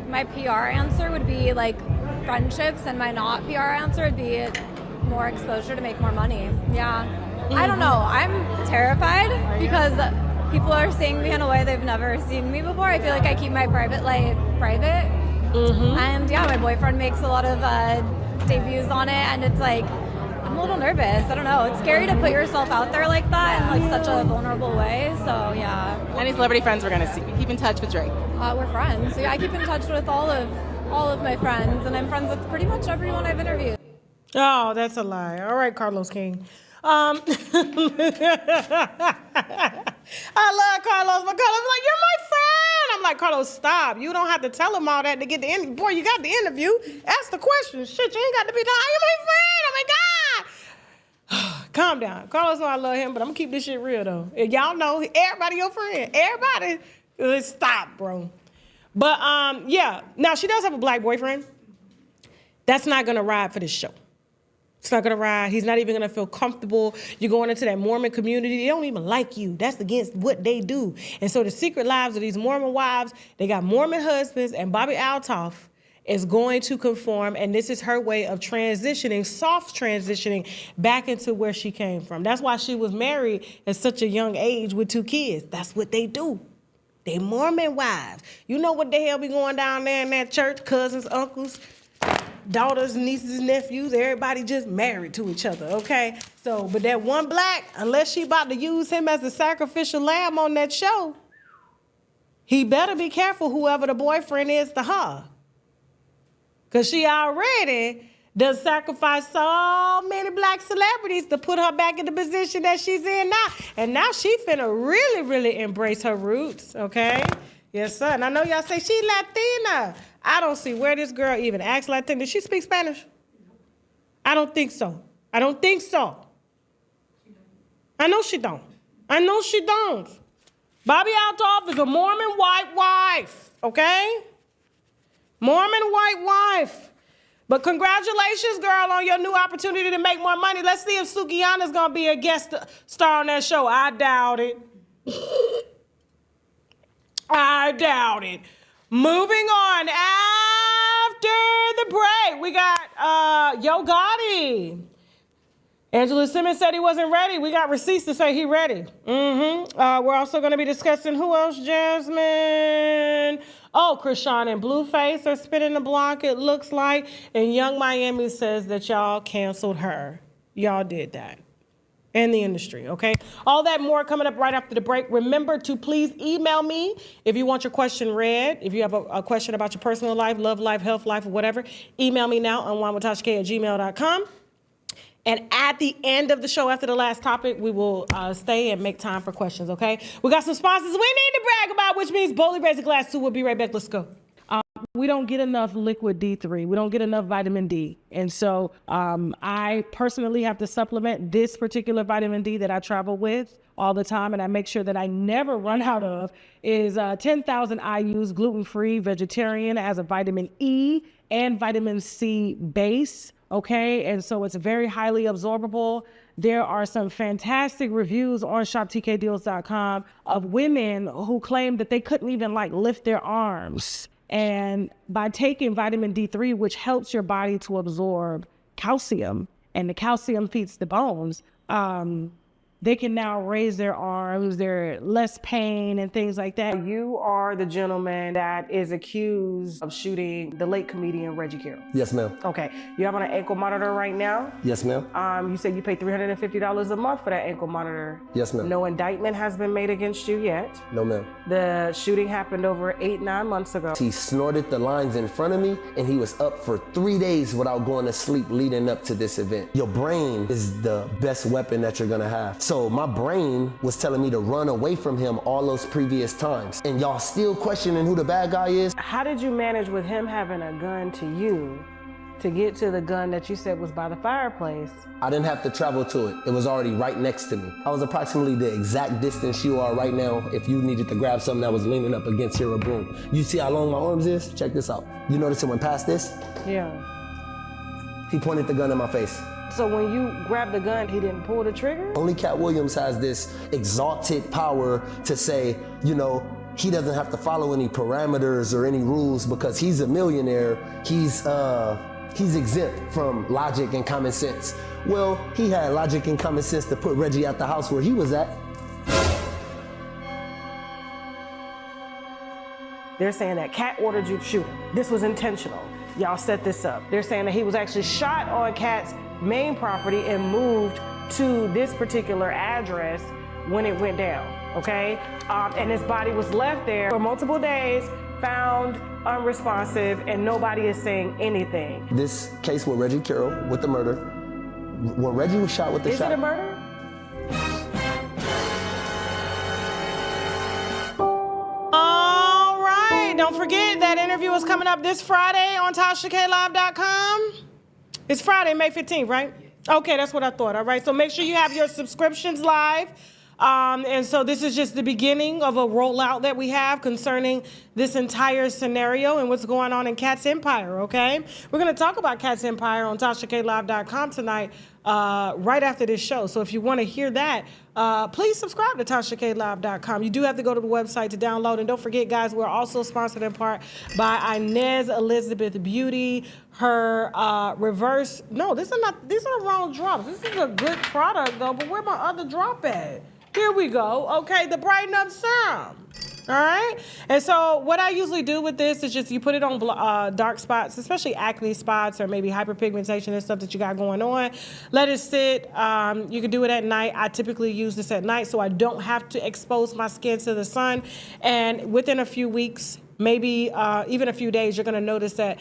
my PR answer would be friendships, and my not PR answer would be more exposure to make more money. Yeah. Mm-hmm. I don't know. I'm terrified because people are seeing me in a way they've never seen me before. I feel like I keep my private life private. Mm-hmm. And yeah, my boyfriend makes a lot of debuts on it, and it's I'm a little nervous. I don't know. It's scary to put yourself out there like that in such a vulnerable way. So yeah. And many celebrity friends we're gonna see? Keep in touch with Drake. We're friends. Yeah, I keep in touch with all of my friends, and I'm friends with pretty much everyone I've interviewed. Oh, that's a lie. All right, Carlos King. I love Carlos, but Carlos is like, you're my friend. I'm like, Carlos, stop. You don't have to tell him all that to get the interview. Boy, you got the interview. Ask the question. Shit, you ain't got to be done. You're my friend. Oh, my God. Calm down. Carlos know I love him, but I'm going to keep this shit real, though. If y'all know, everybody your friend. Everybody. Stop, bro. But, yeah. Now, she does have a black boyfriend. That's not going to ride for this show. It's not going to ride. He's not even going to feel comfortable. You're going into that Mormon community. They don't even like you. That's against what they do. And so the secret lives of these Mormon wives, they got Mormon husbands, and Bobby Alto is going to conform, and this is her way of transitioning, soft transitioning back into where she came from. That's why she was married at such a young age with 2 kids. That's what they do. They Mormon wives. You know what the hell be going down there in that church? Cousins, uncles, daughters, nieces, nephews, everybody just married to each other, okay? So, but that one black, unless she about to use him as a sacrificial lamb on that show, he better be careful whoever the boyfriend is to her. Because she already done sacrificed so many black celebrities to put her back in the position that she's in now. And now she finna really, really embrace her roots, okay? Yes, sir. And I know y'all say she Latina. I don't see where this girl even acts Latina. Does she speak Spanish? I don't think so. I don't think so. I know she don't. I know she don't. Bobby Alto is a Mormon white wife, okay? Mormon white wife. But congratulations, girl, on your new opportunity to make more money. Let's see if Sukiana's gonna be a guest star on that show. I doubt it. I doubt it. Moving on, after the break, we got Yo Gotti. Angela Simmons said he wasn't ready. We got receipts to say he ready. We're also going to be discussing who else, Jasmine? Oh, Chrisean and Blueface are spinning the block, it looks like. And Young Miami says that y'all canceled her. Y'all did that. And the industry, okay? All that more coming up right after the break. Remember to please email me if you want your question read. If you have a question about your personal life, love life, health life, or whatever, email me now on unWineWithTashaK@gmail.com. And at the end of the show, after the last topic, we will stay and make time for questions, okay? We got some sponsors we need to brag about, which means boldly raise a glass to. We'll be right back. Let's go. We don't get enough liquid D3. We don't get enough vitamin D. And so I personally have to supplement this particular vitamin D that I travel with all the time, and I make sure that I never run out of, is 10,000 IUs, gluten-free, vegetarian, as a vitamin E and vitamin C base, okay? And so it's very highly absorbable. There are some fantastic reviews on shoptkdeals.com of women who claim that they couldn't even lift their arms. And by taking vitamin D3, which helps your body to absorb calcium, and the calcium feeds the bones, they can now raise their arms, they're less pain and things like that. You are the gentleman that is accused of shooting the late comedian Reggie Carroll. Yes, ma'am. Okay, you have on an ankle monitor right now? Yes, ma'am. You said you paid $350 a month for that ankle monitor. Yes, ma'am. No indictment has been made against you yet. No, ma'am. The shooting happened over 8-9 months ago. He snorted the lines in front of me, and he was up for 3 days without going to sleep leading up to this event. Your brain is the best weapon that you're gonna have. So my brain was telling me to run away from him all those previous times. And y'all still questioning who the bad guy is? How did you manage with him having a gun to you to get to the gun that you said was by the fireplace? I didn't have to travel to it. It was already right next to me. I was approximately the exact distance you are right now if you needed to grab something that was leaning up against your broom. You see how long my arms is? Check this out. You notice it went past this? Yeah. He pointed the gun in my face. So when you grabbed the gun, he didn't pull the trigger? Only Cat Williams has this exalted power to say, you know, he doesn't have to follow any parameters or any rules because he's a millionaire. He's exempt from logic and common sense. Well, he had logic and common sense to put Reggie at the house where he was at. They're saying that Cat ordered you to shoot him. This was intentional. Y'all set this up. They're saying that he was actually shot on Cat's main property and moved to this particular address when it went down. okay? And his body was left there for multiple days, found unresponsive, and nobody is saying anything. This case with Reggie Carroll with the murder, when Reggie was shot with the shot. Is it a murder? All right, don't forget that interview is coming up this Friday on TashaKLive.com. It's Friday, May 15th, right? Okay, that's what I thought, all right? So make sure you have your subscriptions live. And so this is just the beginning of a rollout that we have concerning this entire scenario and what's going on in Cat's Empire, okay? We're going to talk about Cat's Empire on TashaKLive.com tonight right after this show. So if you want to hear that, please subscribe to TashaKLive.com. You do have to go to the website to download. And don't forget, guys, we're also sponsored in part by Inez Elizabeth Beauty. Her reverse, no, these are the wrong drops. This is a good product, though, but where my other drop at? Here we go. Okay, the Brighten Up Serum. All right? And so what I usually do with this is just you put it on dark spots, especially acne spots or maybe hyperpigmentation and stuff that you got going on. Let it sit. You can do it at night. I typically use this at night so I don't have to expose my skin to the sun. And within a few weeks, maybe even a few days, you're gonna notice that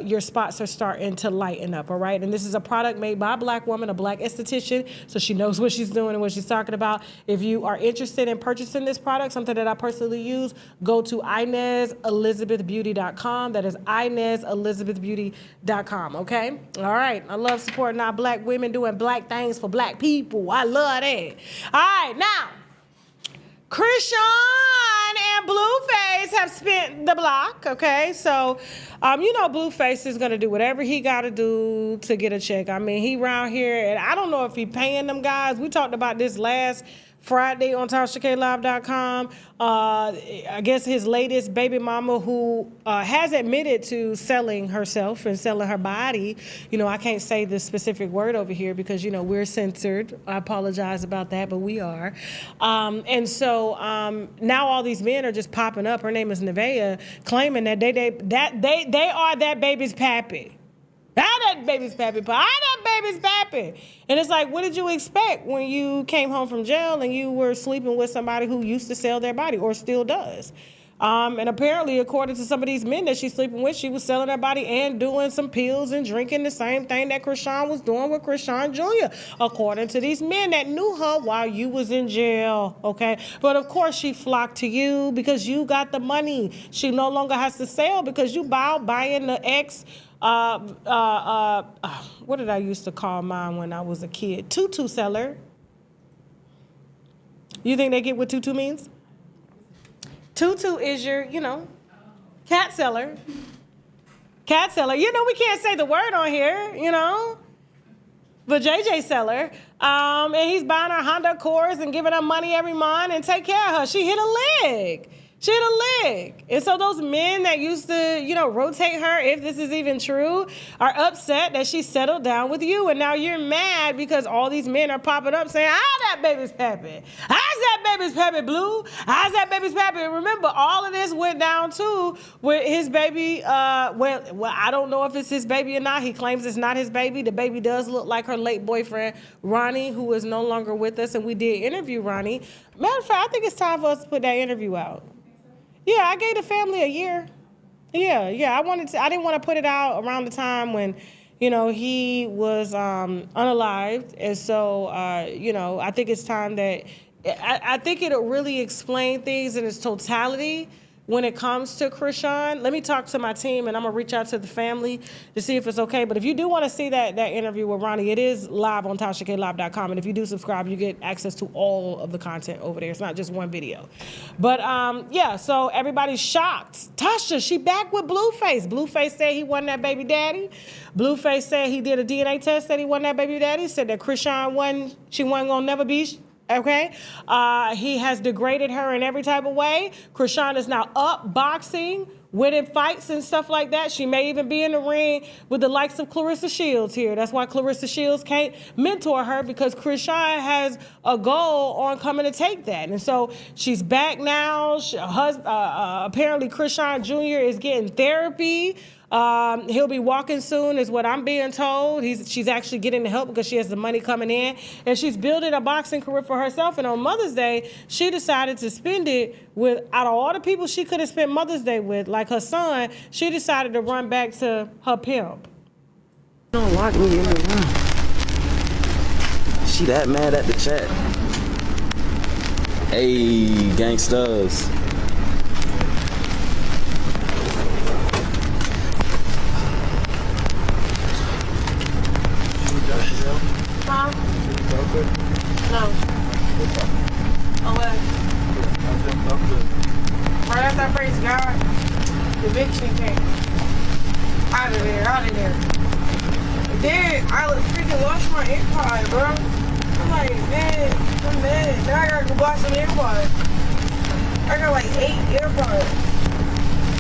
your spots are starting to lighten up, all right? And this is a product made by a black woman, a black esthetician, so she knows what she's doing and what she's talking about. If you are interested in purchasing this product, something that I personally use, go to InezElizabethBeauty.com. That is InezElizabethBeauty.com, okay? All right, I love supporting our black women doing black things for black people. I love that. All right, now, Chrisean and Blueface have spent the block, okay? So, you know Blueface is going to do whatever he got to do to get a check. I mean, he around here, and I don't know if he paying them guys. We talked about this last Friday on TashaKLive.com. I guess his latest baby mama who has admitted to selling herself and selling her body. You know, I can't say the specific word over here because, you know, we're censored. I apologize about that, but we are. And so now all these men are just popping up. Her name is Nevaeh, claiming that they are that baby's pappy. That baby's pappy. That baby's pappy. And it's like, what did you expect when you came home from jail and you were sleeping with somebody who used to sell their body or still does? And apparently, according to some of these men that she's sleeping with, she was selling her body and doing some pills and drinking the same thing that Chrisean was doing with Chrisean Jr., according to these men that knew her while you was in jail, okay? But of course, she flocked to you because you got the money. She no longer has to sell because you buying the ex... what did I used to call mine when I was a kid? Tutu seller. You think they get what tutu means? Tutu is your, you know, cat seller. Cat seller. You know, we can't say the word on here, you know. But JJ seller. And he's buying her Honda Accords and giving her money every month and take care of her. She hit a leg. She hit a leg. And so those men that used to, you know, rotate her, if this is even true, are upset that she settled down with you. And now you're mad because all these men are popping up saying, that baby's pappy? How's that baby's pappy, Blue? How's that baby's pappy? And remember, all of this went down, too, with his baby. Well, I don't know if it's his baby or not. He claims it's not his baby. The baby does look like her late boyfriend, Ronnie, who is no longer with us. And we did interview Ronnie. Matter of fact, I think it's time for us to put that interview out. Yeah, I gave the family a year. Yeah, I didn't want to put it out around the time when, you know, he was unalived. And so, you know, I think it's time that, I think it'll really explain things in its totality when it comes to Chrisean. Let me talk to my team, and I'm going to reach out to the family to see if it's okay. But if you do want to see that interview with Ronnie, it is live on TashaKLive.com. And if you do subscribe, you get access to all of the content over there. It's not just one video. But, yeah, so everybody's shocked. Tasha, she back with Blueface. Blueface said he wasn't that baby daddy. Blueface said he did a DNA test that he wasn't that baby daddy. Said that Chrisean wasn't going to never be. Okay, he has degraded her in every type of way. Chrisean is now up boxing, winning fights and stuff like that. She may even be in the ring with the likes of Clarissa Shields here. That's why Clarissa Shields can't mentor her, because Chrisean has a goal on coming to take that. And so she's back now. Apparently Chrisean Jr. is getting therapy. He'll be walking soon, is what I'm being told. She's actually getting the help because she has the money coming in. And she's building a boxing career for herself. And on Mother's Day, she decided to spend it with, out of all the people she could have spent Mother's Day with, like her son, she decided to run back to her pimp. Don't lock me in the room. She that mad at the chat. Hey, gangsters. Huh? No. Oh, well. Right after I praise God, the eviction came. Out of there, out of there. And then I freaking lost my AirPod, bro. I'm like, man, I'm mad. Now I gotta go buy some AirPods. I got like 8 AirPods.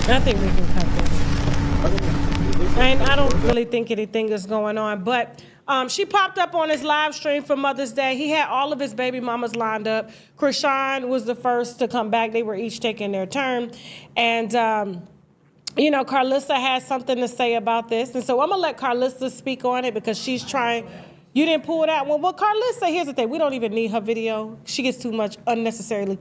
I think we can cut this. And I don't really think anything is going on, but she popped up on his live stream for Mother's Day. He had all of his baby mamas lined up. Chrisean was the first to come back. They were each taking their turn. And, you know, Carlissa has something to say about this. And so I'm going to let Carlissa speak on it because she's trying. You didn't pull it out. Well, Carlissa, here's the thing. We don't even need her video. She gets too much unnecessary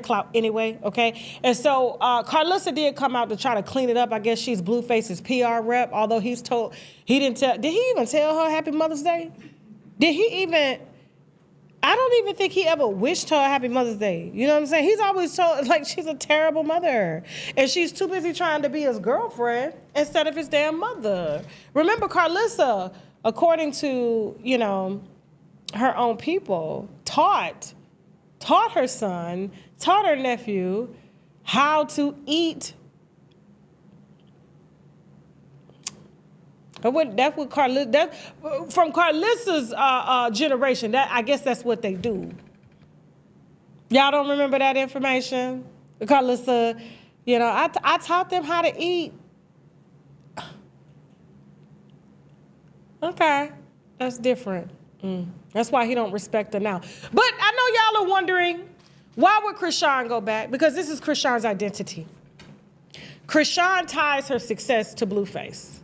clout anyway, okay? And so Carlissa did come out to try to clean it up. I guess she's Blueface's PR rep, although he didn't tell, did he even tell her Happy Mother's Day? Did he even, I don't even think he ever wished her a Happy Mother's Day. You know what I'm saying? He's always told, like, she's a terrible mother. And she's too busy trying to be his girlfriend instead of his damn mother. Remember, Carlissa, according to, you know, her own people, taught her son, taught her nephew how to eat. That's what from Carlissa's generation, I guess that's what they do. Y'all don't remember that information? Carlissa, you know, I taught them how to eat. Okay, that's different. That's why he don't respect her now. But I know y'all are wondering, why would Chrisean go back? Because this is Chrisean's identity. Chrisean ties her success to Blueface.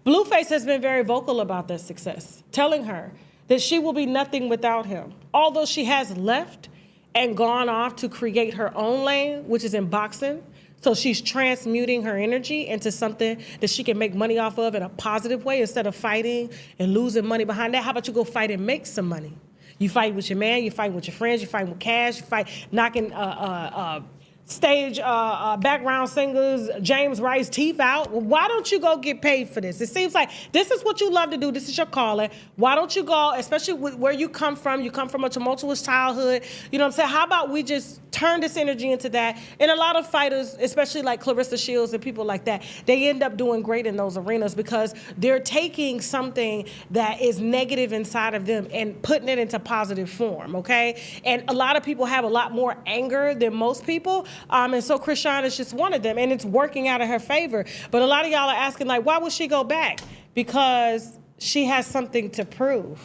Blueface has been very vocal about that success, telling her that she will be nothing without him. Although she has left and gone off to create her own lane, which is in boxing. So she's transmuting her energy into something that she can make money off of in a positive way instead of fighting and losing money behind that. How about you go fight and make some money? You fight with your man, you fight with your friends, you fight with cash, you fight knocking stage background singers James Rice's teeth out. Well, why don't you go get paid for this? It seems like this is what you love to do. This is your calling. Why don't you go, especially with where you come from a tumultuous childhood. You know what I'm saying? How about we just turn this energy into that? And a lot of fighters, especially like Clarissa Shields and people like that, they end up doing great in those arenas because they're taking something that is negative inside of them and putting it into positive form, okay? And a lot of people have a lot more anger than most people. And so Chrisean is just one of them, and it's working out in her favor. But a lot of y'all are asking, like, why would she go back? Because she has something to prove.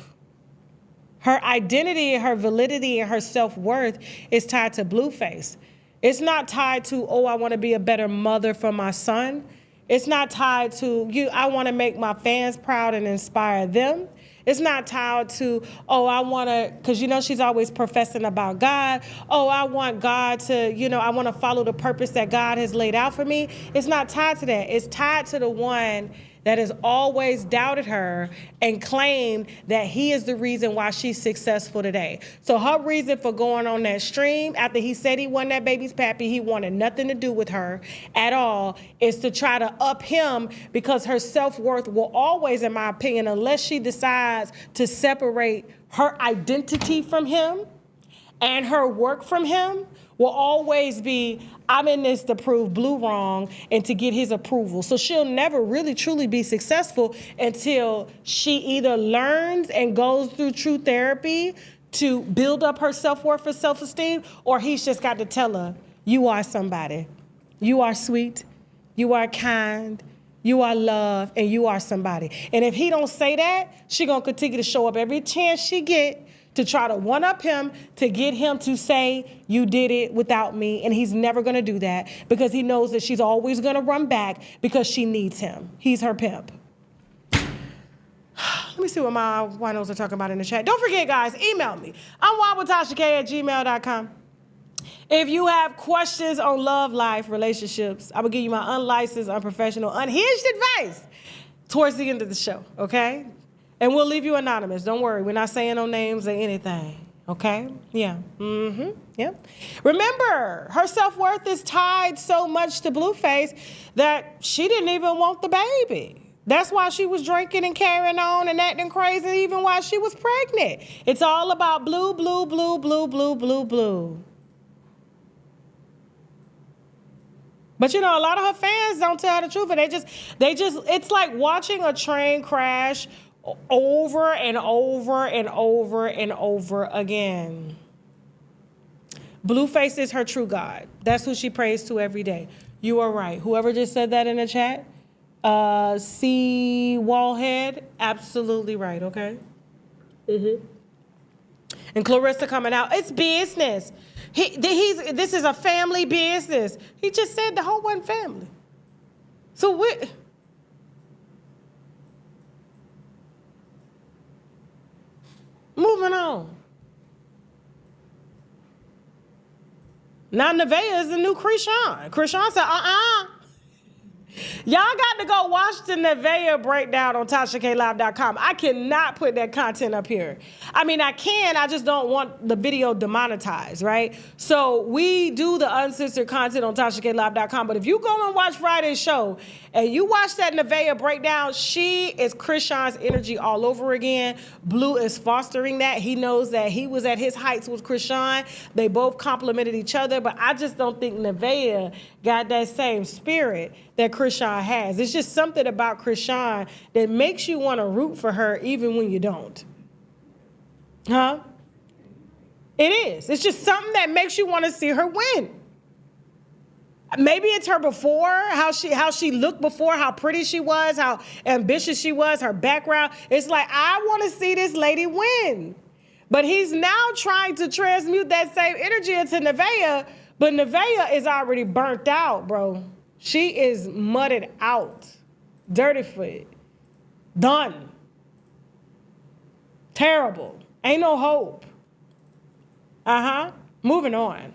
Her identity, her validity, and her self-worth is tied to Blueface. It's not tied to, oh, I want to be a better mother for my son. It's not tied to, I want to make my fans proud and inspire them. It's not tied to, oh, I want to, because, you know, she's always professing about God. Oh, I want God to, you know, I want to follow the purpose that God has laid out for me. It's not tied to that. It's tied to the one that has always doubted her and claimed that he is the reason why she's successful today. So her reason for going on that stream after he said he wasn't that baby's pappy, he wanted nothing to do with her at all, is to try to up him because her self-worth will always, in my opinion, unless she decides to separate her identity from him and her work from him, will always be, I'm in this to prove Blue wrong and to get his approval. So she'll never really truly be successful until she either learns and goes through true therapy to build up her self-worth and self-esteem, or he's just got to tell her, you are somebody. You are sweet, you are kind, you are loved, and you are somebody. And if he don't say that, she gonna continue to show up every chance she get to try to one-up him to get him to say, you did it without me. And he's never going to do that because he knows that she's always going to run back because she needs him. He's her pimp. Let me see what my winos are talking about in the chat. Don't forget, guys, email me. unWineWithTashaK@gmail.com. If you have questions on love life, relationships, I will give you my unlicensed, unprofessional, unhinged advice towards the end of the show, okay? And we'll leave you anonymous. Don't worry. We're not saying no names or anything, okay? Yeah. Yeah. Remember, her self-worth is tied so much to Blueface that she didn't even want the baby. That's why she was drinking and carrying on and acting crazy even while she was pregnant. It's all about blue, blue, blue, blue, blue, blue, blue. But you know, a lot of her fans don't tell the truth, and they just, it's like watching a train crash over and over and over and over again. Blueface is her true God. That's who she prays to every day. You are right. Whoever just said that in the chat, C. Wallhead, absolutely right, okay? And Clarissa coming out, it's business. This is a family business. He just said the whole one family. So moving on. Now Nevaeh is the new Chrisean. Chrisean said, Y'all got to go watch the Nevaeh breakdown on TashaKLive.com. I cannot put that content up here. I mean, I can, I just don't want the video demonetized, right? So we do the uncensored content on TashaKLive.com, but if you go and watch Friday's show and you watch that Nevaeh breakdown, she is Chrisean's energy all over again. Blue is fostering that. He knows that he was at his heights with Chrisean. They both complimented each other, but I just don't think Nevaeh got that same spirit that Chrisean has. It's just something about Chrisean that makes you want to root for her even when you don't. Huh? It is. It's just something that makes you want to see her win. Maybe it's her before, how she looked before, how pretty she was, how ambitious she was, her background. It's like, I want to see this lady win. But he's now trying to transmute that same energy into Nevaeh, but Nevaeh is already burnt out, bro. She is mudded out. Dirty foot. Done. Terrible. Ain't no hope. Moving on.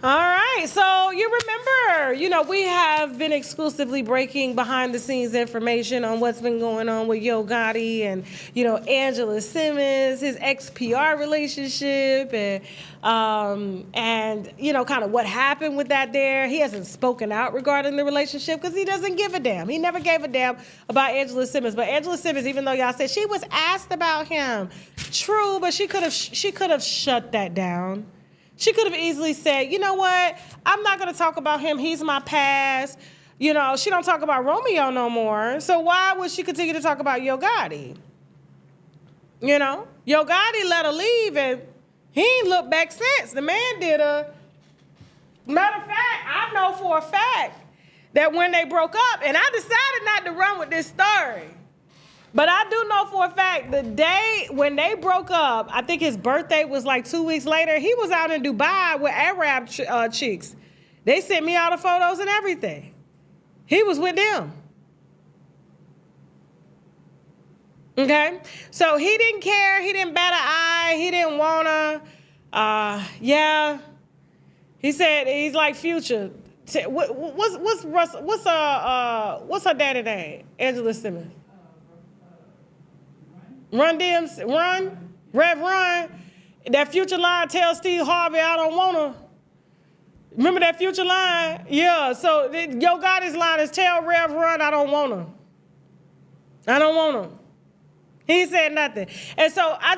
All right, so you remember, we have been exclusively breaking behind the scenes information on what's been going on with Yo Gotti and, Angela Simmons, his ex-PR relationship and kind of what happened with that there. He hasn't spoken out regarding the relationship because he doesn't give a damn. He never gave a damn about Angela Simmons. But Angela Simmons, even though y'all said she was asked about him, true, but she could have shut that down. She could have easily said, you know what? I'm not going to talk about him. He's my past. She don't talk about Romeo no more. So why would she continue to talk about Yo Gotti? Yo Gotti let her leave, and he ain't looked back since. The man did a... Matter of fact, I know for a fact that when they broke up, and I decided not to run with this story, but I do know for a fact the day when they broke up, I think his birthday was like 2 weeks later, he was out in Dubai with Arab chicks. They sent me all the photos and everything. He was with them. Okay? So he didn't care. He didn't bat an eye. He didn't want to. He said he's like Future. What's her daddy name? Angela Simmons. Rev Run. That Future line, tell Steve Harvey I don't want her. Remember that Future line? Yeah, so Yo Gotti's line is tell Rev Run I don't want her. I don't want her. He said nothing. And so I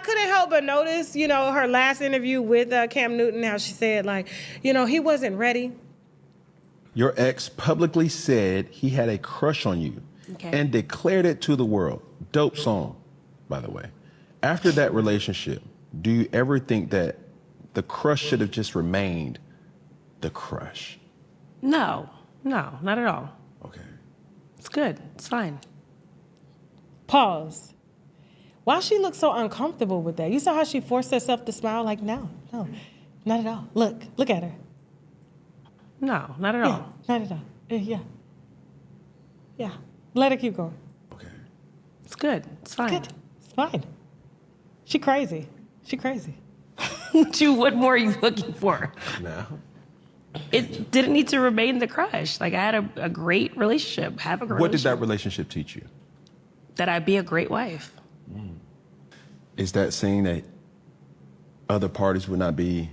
couldn't help but notice, her last interview with Cam Newton, how she said he wasn't ready. Your ex publicly said he had a crush on you and declared it to the world. Dope song, by the way. After that relationship, do you ever think that the crush should have just remained the crush? No, not at all. Okay. It's good. It's fine. Pause. Why she look so uncomfortable with that? You saw how she forced herself to smile? Like, no, not at all. Look at her. No, not at all. Not at all. Yeah. Let her keep going. Okay. It's good. It's fine. Good. It's fine. She crazy. What more are you looking for? Now. It didn't need to remain the crush. Like, I had a great relationship. Have a great What did relationship. that relationship teach you? That I'd be a great wife. Is that saying that other parties would not be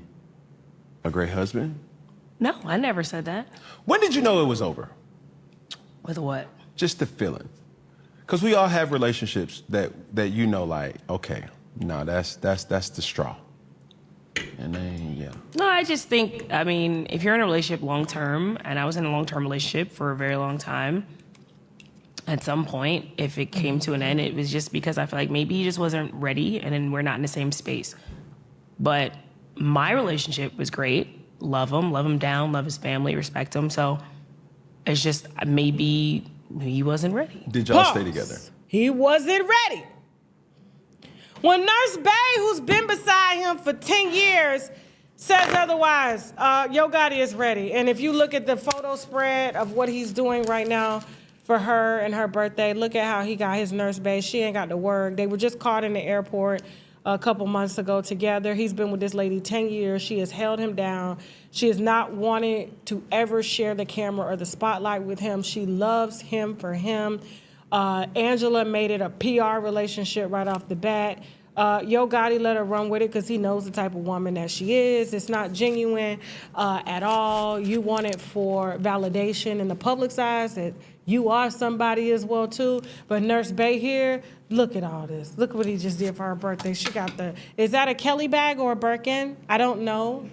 a great husband? No, I never said that. When did you know it was over? With what? Just the feeling. Because we all have relationships that you know, like, okay, no, that's the straw. And then, yeah. No, I just think, I mean, if you're in a relationship long term, and I was in a long term relationship for a very long time, at some point, if it came to an end, it was just because I feel like maybe he just wasn't ready and then we're not in the same space. But my relationship was great. Love him down, love his family, respect him. So it's just maybe he wasn't ready. Did y'all stay together? He wasn't ready. When Nurse Bay, who's been beside him for 10 years, says otherwise, Yo Gotti is ready. And if you look at the photo spread of what he's doing right now for her and her birthday, look at how he got his Nurse Bay. She ain't got to work. They were just caught in the airport a couple months ago together. He's been with this lady 10 years. She has held him down. She has not wanted to ever share the camera or the spotlight with him. She loves him for him. Angela made it a PR relationship right off the bat. Yo Gotti let her run with it because he knows the type of woman that she is. It's not genuine at all. You want it for validation in the public's eyes that you are somebody as well too. But Nurse Bay here, look at all this. Look what he just did for her birthday. She got is that a Kelly bag or a Birkin? I don't know.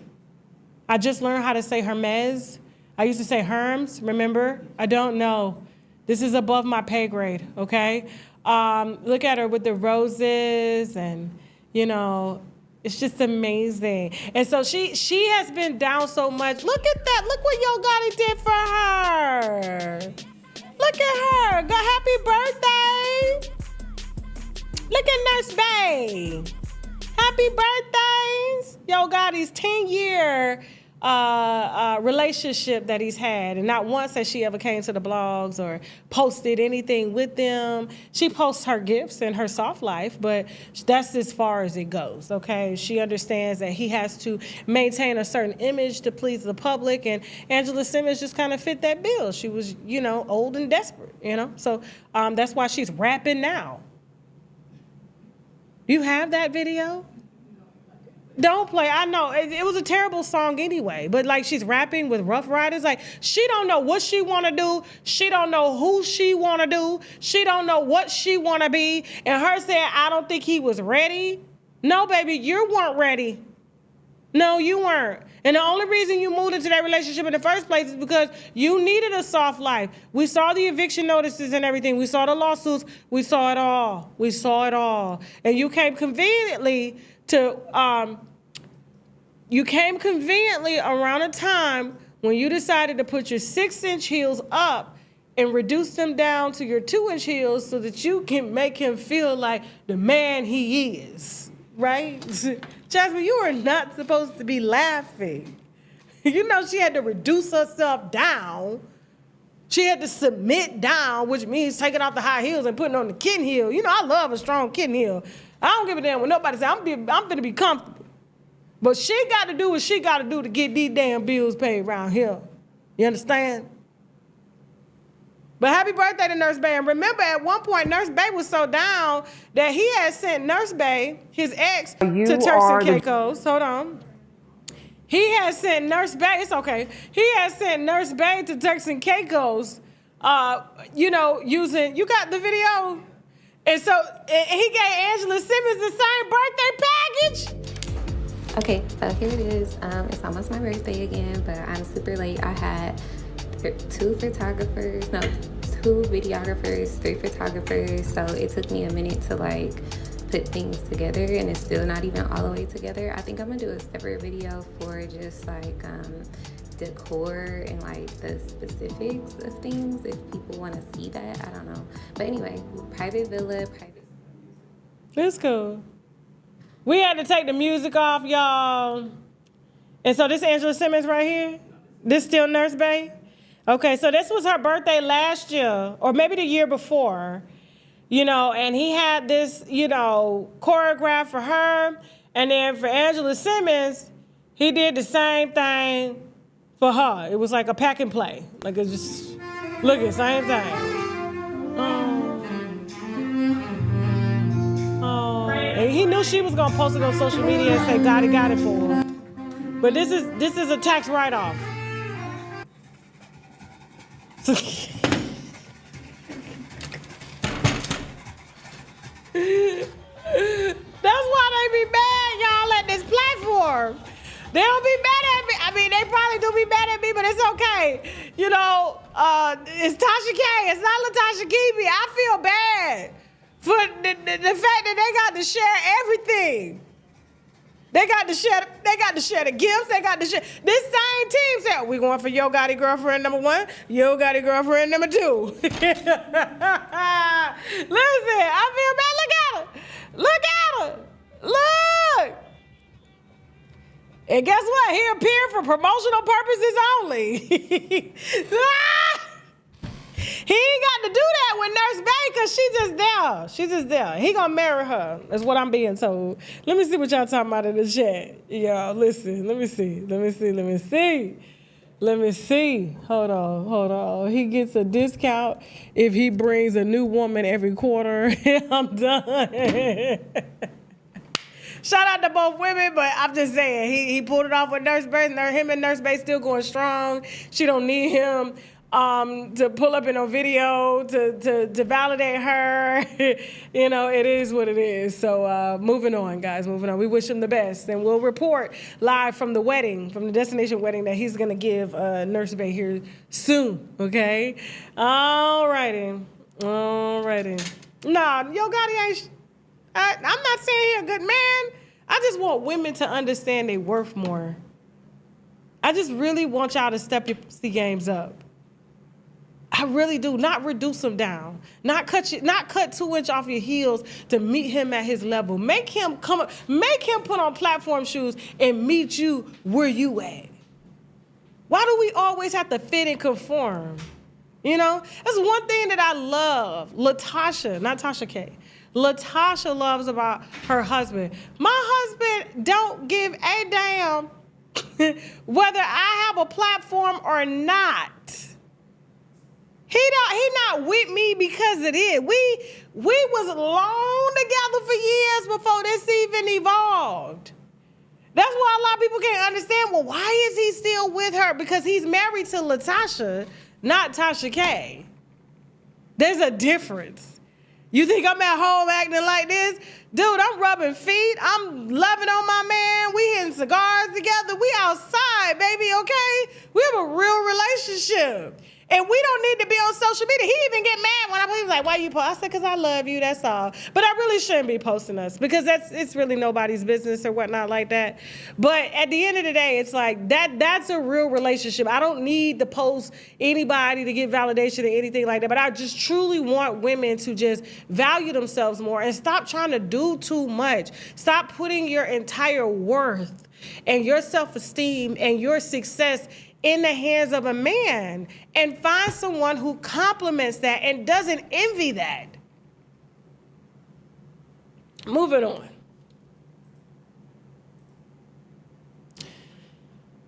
I just learned how to say Hermes. I used to say Herms, remember? I don't know. This is above my pay grade, okay? Look at her with the roses and, it's just amazing. And so she has been down so much. Look at that. Look what Yo Gotti did for her. Look at her. Happy birthday. Look at Nurse Bay. Happy birthdays. Yo Gotti's 10-year relationship that he's had, and not once has she ever came to the blogs or posted anything with them. She posts her gifts and her soft life, but that's as far as it goes, okay? She understands that he has to maintain a certain image to please the public, and Angela Simmons just kind of fit that bill. She was, old and desperate, So that's why she's rapping now. You have that video? Don't play. I know it was a terrible song anyway, but she's rapping with Rough Riders. She don't know what she want to do. She don't know who she want to do. She don't know what she want to be. And her saying, I don't think he was ready. No, baby, you weren't ready. No, you weren't. And the only reason you moved into that relationship in the first place is because you needed a soft life. We saw the eviction notices and everything. We saw the lawsuits. We saw it all. We saw it all. And you came conveniently around a time when you decided to put your 6-inch heels up and reduce them down to your 2-inch heels so that you can make him feel like the man he is, right? Jasmine, you are not supposed to be laughing. She had to reduce herself down. She had to submit down, which means taking off the high heels and putting on the kitten heel. I love a strong kitten heel. I don't give a damn what nobody say. I'm gonna be comfortable. But she got to do what she got to do to get these damn bills paid around here. You understand? But happy birthday to Nurse Bay. And remember, at one point, Nurse Bay was so down that he had sent Nurse Bay, his ex, to Turks and Caicos. Hold on. He had sent Nurse Bay, it's okay. He had sent Nurse Bay to Turks and Caicos, using, you got the video? And so he gave Angela Simmons the same birthday package. Okay, so here it is. It's almost my birthday again, but I'm super late. I had 2 videographers, 3 photographers. So it took me a minute to put things together, and it's still not even all the way together. I think I'm gonna do a separate video for just decor and like the specifics of things. If people want to see that, I don't know. But anyway, private villa, private. It's cool. We had to take the music off, y'all. And so this Angela Simmons right here, this still Nurse Bae? Okay, so this was her birthday last year, or maybe the year before, you know, and he had this, you know, choreographed for her, and then for Angela Simmons, he did the same thing for her. It was like a pack and play. Like it's just, look at same thing. Oh, and he knew she was gonna post it on social media and say Gotti got it for her. But this is a tax write-off. That's why they be mad, y'all, at this platform. They don't be mad at me. I mean, they probably do be mad at me, but it's okay. You know, it's Tasha K. It's not LaTasha Kibi. I feel bad for the fact that they got to share everything. They got to share the gifts. They got to share. This same team said, we going for Yo Gotti girlfriend number 1, Yo Gotti girlfriend number 2. Listen, I feel bad. Look at her. Look at her. Look. And guess what? He appeared for promotional purposes only. He ain't got to do that with Nurse Bae because she's just there. She's just there. He gonna marry her. That's what I'm being told. Let me see what y'all talking about in the chat. Y'all, listen. Let me see. Hold on. He gets a discount if he brings a new woman every quarter. I'm done. Shout out to both women, but I'm just saying, he pulled it off with Nurse Bae. Him and Nurse Bae still going strong. She don't need him to pull up in a video to validate her. You know, it is what it is. So moving on, guys, moving on. We wish him the best. And we'll report live from the wedding, from the destination wedding that he's going to give Nurse Bae here soon, okay? All righty. Nah, Yo Gotti ain't... I'm not saying he a good man. I just want women to understand they worth more. I just really want y'all to step your pussy games up. I really do. Not reduce them down. Not cut 2 inches off your heels to meet him at his level. Make him come up. Make him put on platform shoes and meet you where you at. Why do we always have to fit and conform? You know, that's one thing that I love. LaTasha, not Tasha K. LaTasha loves about her husband. My husband don't give a damn whether I have a platform or not. He not with me because of it. We was alone together for years before this even evolved. That's why a lot of people can't understand, well, why is he still with her? Because he's married to LaTasha, not Tasha K. There's a difference. You think I'm at home acting like this? Dude, I'm rubbing feet. I'm loving on my man. We hitting cigars together. We outside, baby, okay? We have a real relationship. And we don't need to be on social media. He even get mad when he was like, why you post? I said, because I love you, that's all. But I really shouldn't be posting us because it's really nobody's business or whatnot like that. But at the end of the day, it's like that's a real relationship. I don't need to post anybody to get validation or anything like that. But I just truly want women to just value themselves more and stop trying to do too much. Stop putting your entire worth and your self-esteem and your success in the hands of a man and find someone who compliments that and doesn't envy that. Moving on.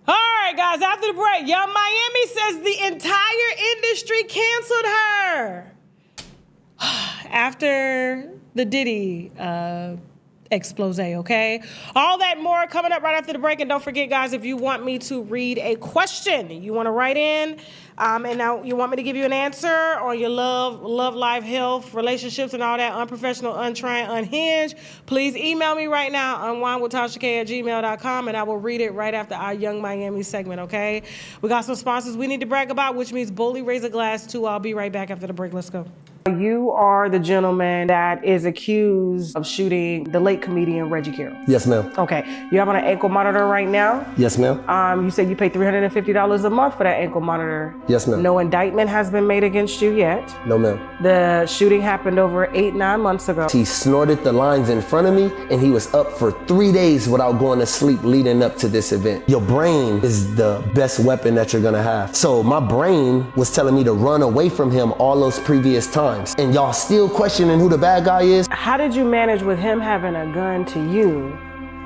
All right, guys, after the break, Young Miami says the entire industry canceled her. After the Diddy expose, okay? All that more coming up right after the break. And don't forget, guys, if you want me to read a question, you want to write in, and now you want me to give you an answer on your love, life, health, relationships, and all that, unprofessional, untrained, unhinged, please email me right now, unWineWithTashaK@gmail.com, and I will read it right after our Young Miami segment, okay? We got some sponsors we need to brag about, which means Bully Raise a Glass too. I'll be right back after the break. Let's go. You are the gentleman that is accused of shooting the late comedian Reggie Carroll. Yes, ma'am. Okay, you have on an ankle monitor right now? Yes, ma'am. You said you pay $350 a month for that ankle monitor. Yes, ma'am. No indictment has been made against you yet. No, ma'am. The shooting happened over 8-9 months ago. He snorted the lines in front of me, and he was up for 3 days without going to sleep leading up to this event. Your brain is the best weapon that you're gonna have. So my brain was telling me to run away from him all those previous times. And y'all still questioning who the bad guy is? How did you manage with him having a gun to you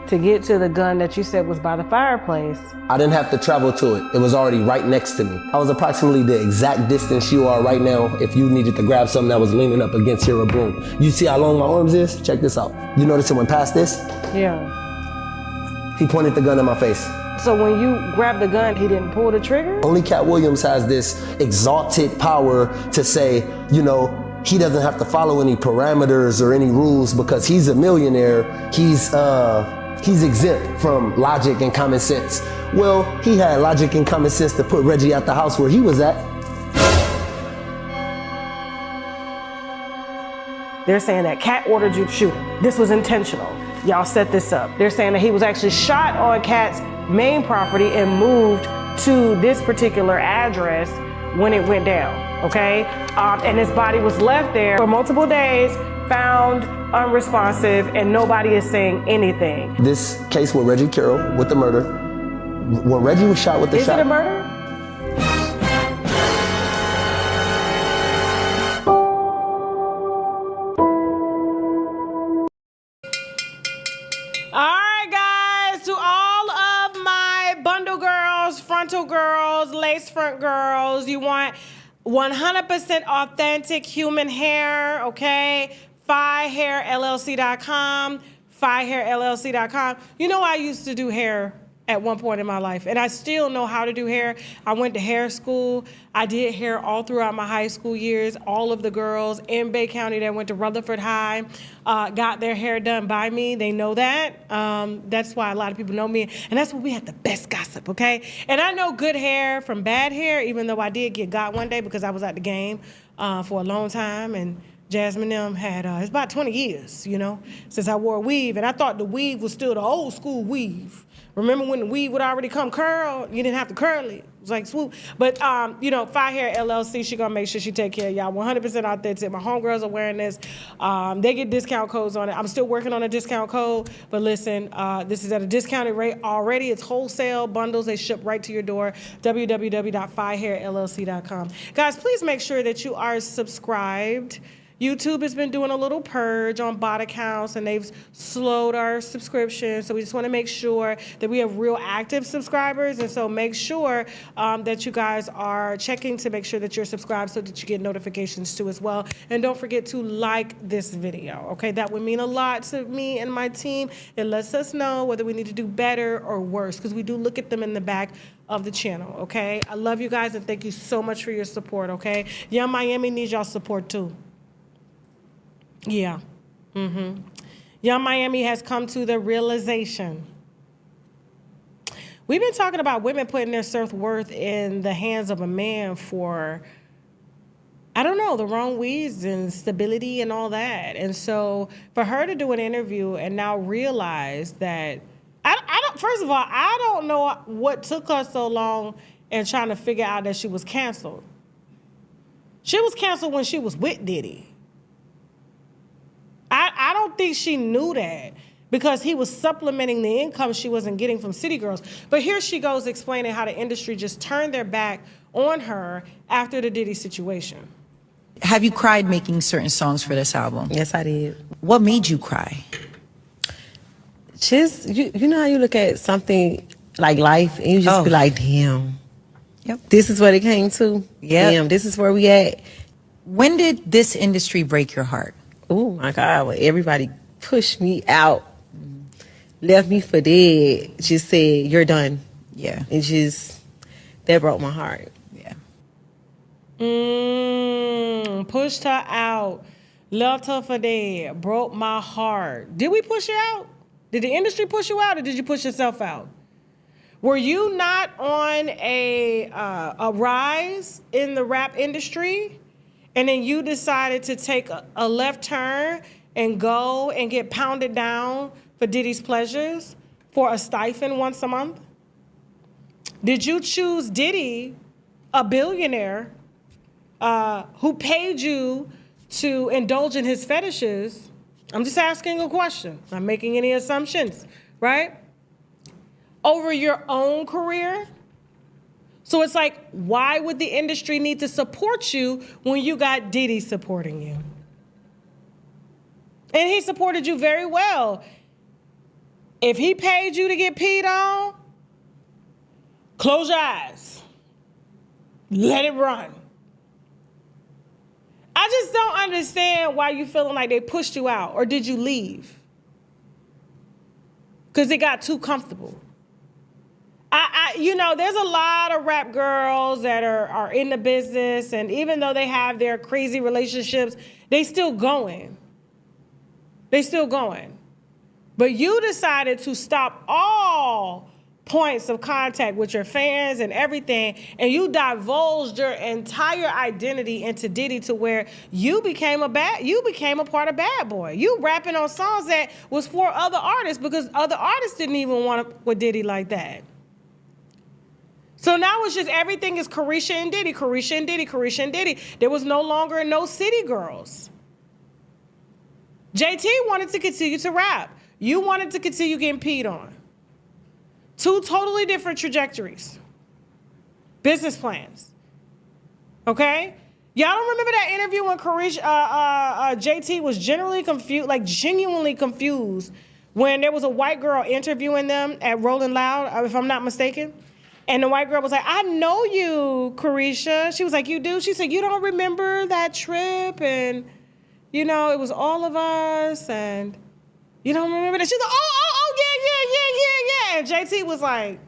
to get to the gun that you said was by the fireplace? I didn't have to travel to it. It was already right next to me. I was approximately the exact distance you are right now if you needed to grab something that was leaning up against here or boom. You see how long my arms is? Check this out. You notice it went past this? Yeah. He pointed the gun in my face. So when you grabbed the gun, he didn't pull the trigger? Only Cat Williams has this exalted power to say, you know, he doesn't have to follow any parameters or any rules because he's a millionaire. He's exempt from logic and common sense. Well, he had logic and common sense to put Reggie at the house where he was at. They're saying that Cat ordered you to shoot him. This was intentional. Y'all set this up. They're saying that he was actually shot on Cat's main property and moved to this particular address when it went down, okay? And his body was left there for multiple days, found unresponsive, and nobody is saying anything. This case with Reggie Carroll, with the murder, when Reggie was shot with the shot. Is it a murder? All right, guys, to all of my bundle girls, frontal girls, lace front girls, you want 100% authentic human hair, okay? FiHairLLC.com, FiHairLLC.com. You know, I used to do hair at one point in my life, and I still know how to do hair. I went to hair school. I did hair all throughout my high school years. All of the girls in Bay County that went to Rutherford High got their hair done by me. They know that. That's why a lot of people know me, and that's why we have the best gossip, okay? And I know good hair from bad hair, even though I did get got one day because I was at the game for a long time, and Jasmine them had, it's about 20 years, you know, since I wore a weave, and I thought the weave was still the old school weave. Remember when the weave would already come curled? You didn't have to curl it. It was like swoop. But, you know, Fi Hair LLC, she gonna make sure she take care of y'all 100% authentic. My homegirls are wearing this. They get discount codes on it. I'm still working on a discount code, but listen, this is at a discounted rate already. It's wholesale bundles. They ship right to your door, www.FiHairLLC.com. Guys, please make sure that you are subscribed. YouTube has been doing a little purge on bot accounts, and they've slowed our subscription. So we just want to make sure that we have real active subscribers. And so make sure that you guys are checking to make sure that you're subscribed so that you get notifications too as well. And don't forget to like this video, okay? That would mean a lot to me and my team. It lets us know whether we need to do better or worse, because we do look at them in the back of the channel, okay? I love you guys, and thank you so much for your support, okay? Young Miami needs y'all support too. Yeah. Young Miami has come to the realization. We've been talking about women putting their self-worth in the hands of a man for, I don't know, the wrong reasons, stability and all that. And so for her to do an interview and now realize that, first of all, I don't know what took her so long in trying to figure out that she was canceled. She was canceled when she was with Diddy. I don't think she knew that because he was supplementing the income she wasn't getting from City Girls. But here she goes explaining how the industry just turned their back on her after the Diddy situation. Have you cried making certain songs for this album? Yes, I did. What made you cry? Just, you know how you look at something like life and you just be like, damn, this is what it came to? Damn, this is where we at. When did this industry break your heart? Oh my God, well, everybody pushed me out, left me for dead, just said, you're done. Yeah. It just, that broke my heart. Yeah. Pushed her out, left her for dead, broke my heart. Did we push you out? Did the industry push you out, or did you push yourself out? Were you not on a rise in the rap industry? and then you decided to take a left turn and go and get pounded down for Diddy's pleasures for a stipend once a month? Did you choose Diddy, a billionaire, who paid you to indulge in his fetishes? I'm just asking a question. I'm not making any assumptions, right? Over your own career? So it's like, why would the industry need to support you when you got Diddy supporting you? And he supported you very well. If he paid you to get peed on, close your eyes. Let it run. I just don't understand why you feeling like they pushed you out, or did you leave? Because it got too comfortable. There's a lot of rap girls that are in the business, and even though they have their crazy relationships, they still going. They still going. But you decided to stop all points of contact with your fans and everything, and you divulged your entire identity into Diddy to where you became a part of Bad Boy. You rapping on songs that was for other artists because other artists didn't even want to with Diddy like that. So now it's just everything is Caresha and Diddy, Caresha and Diddy, Caresha and Diddy. There was no longer no city girls. JT wanted to continue to rap. You wanted to continue getting peed on. Two totally different trajectories. Business plans. Okay? Y'all don't remember that interview when JT was genuinely confused when there was a white girl interviewing them at Rolling Loud, if I'm not mistaken? And the white girl was like, I know you, Caresha. She was like, you do? She said, you don't remember that trip? And, it was all of us. And you don't remember that? She's like, yeah. And JT was like,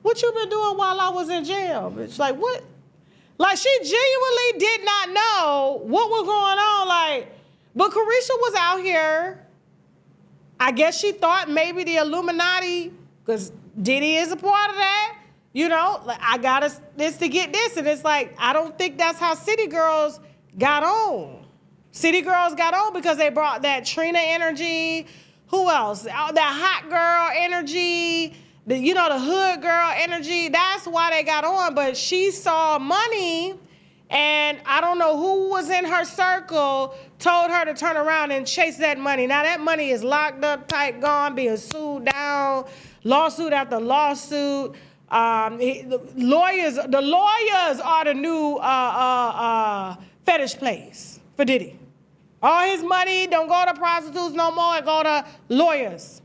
what you been doing while I was in jail? Bitch, like, what? Like, she genuinely did not know what was going on. But Caresha was out here. I guess she thought maybe the Illuminati, because Diddy is a part of that. I got this to get this. And it's like, I don't think that's how City Girls got on. City Girls got on because they brought that Trina energy. Who else? That hot girl energy. The hood girl energy. That's why they got on. But she saw money, and I don't know who was in her circle told her to turn around and chase that money. Now that money is locked up, tight, gone, being sued down. Lawsuit after lawsuit. The lawyers are the new fetish place for Diddy. All his money don't go to prostitutes no more. It go to lawyers.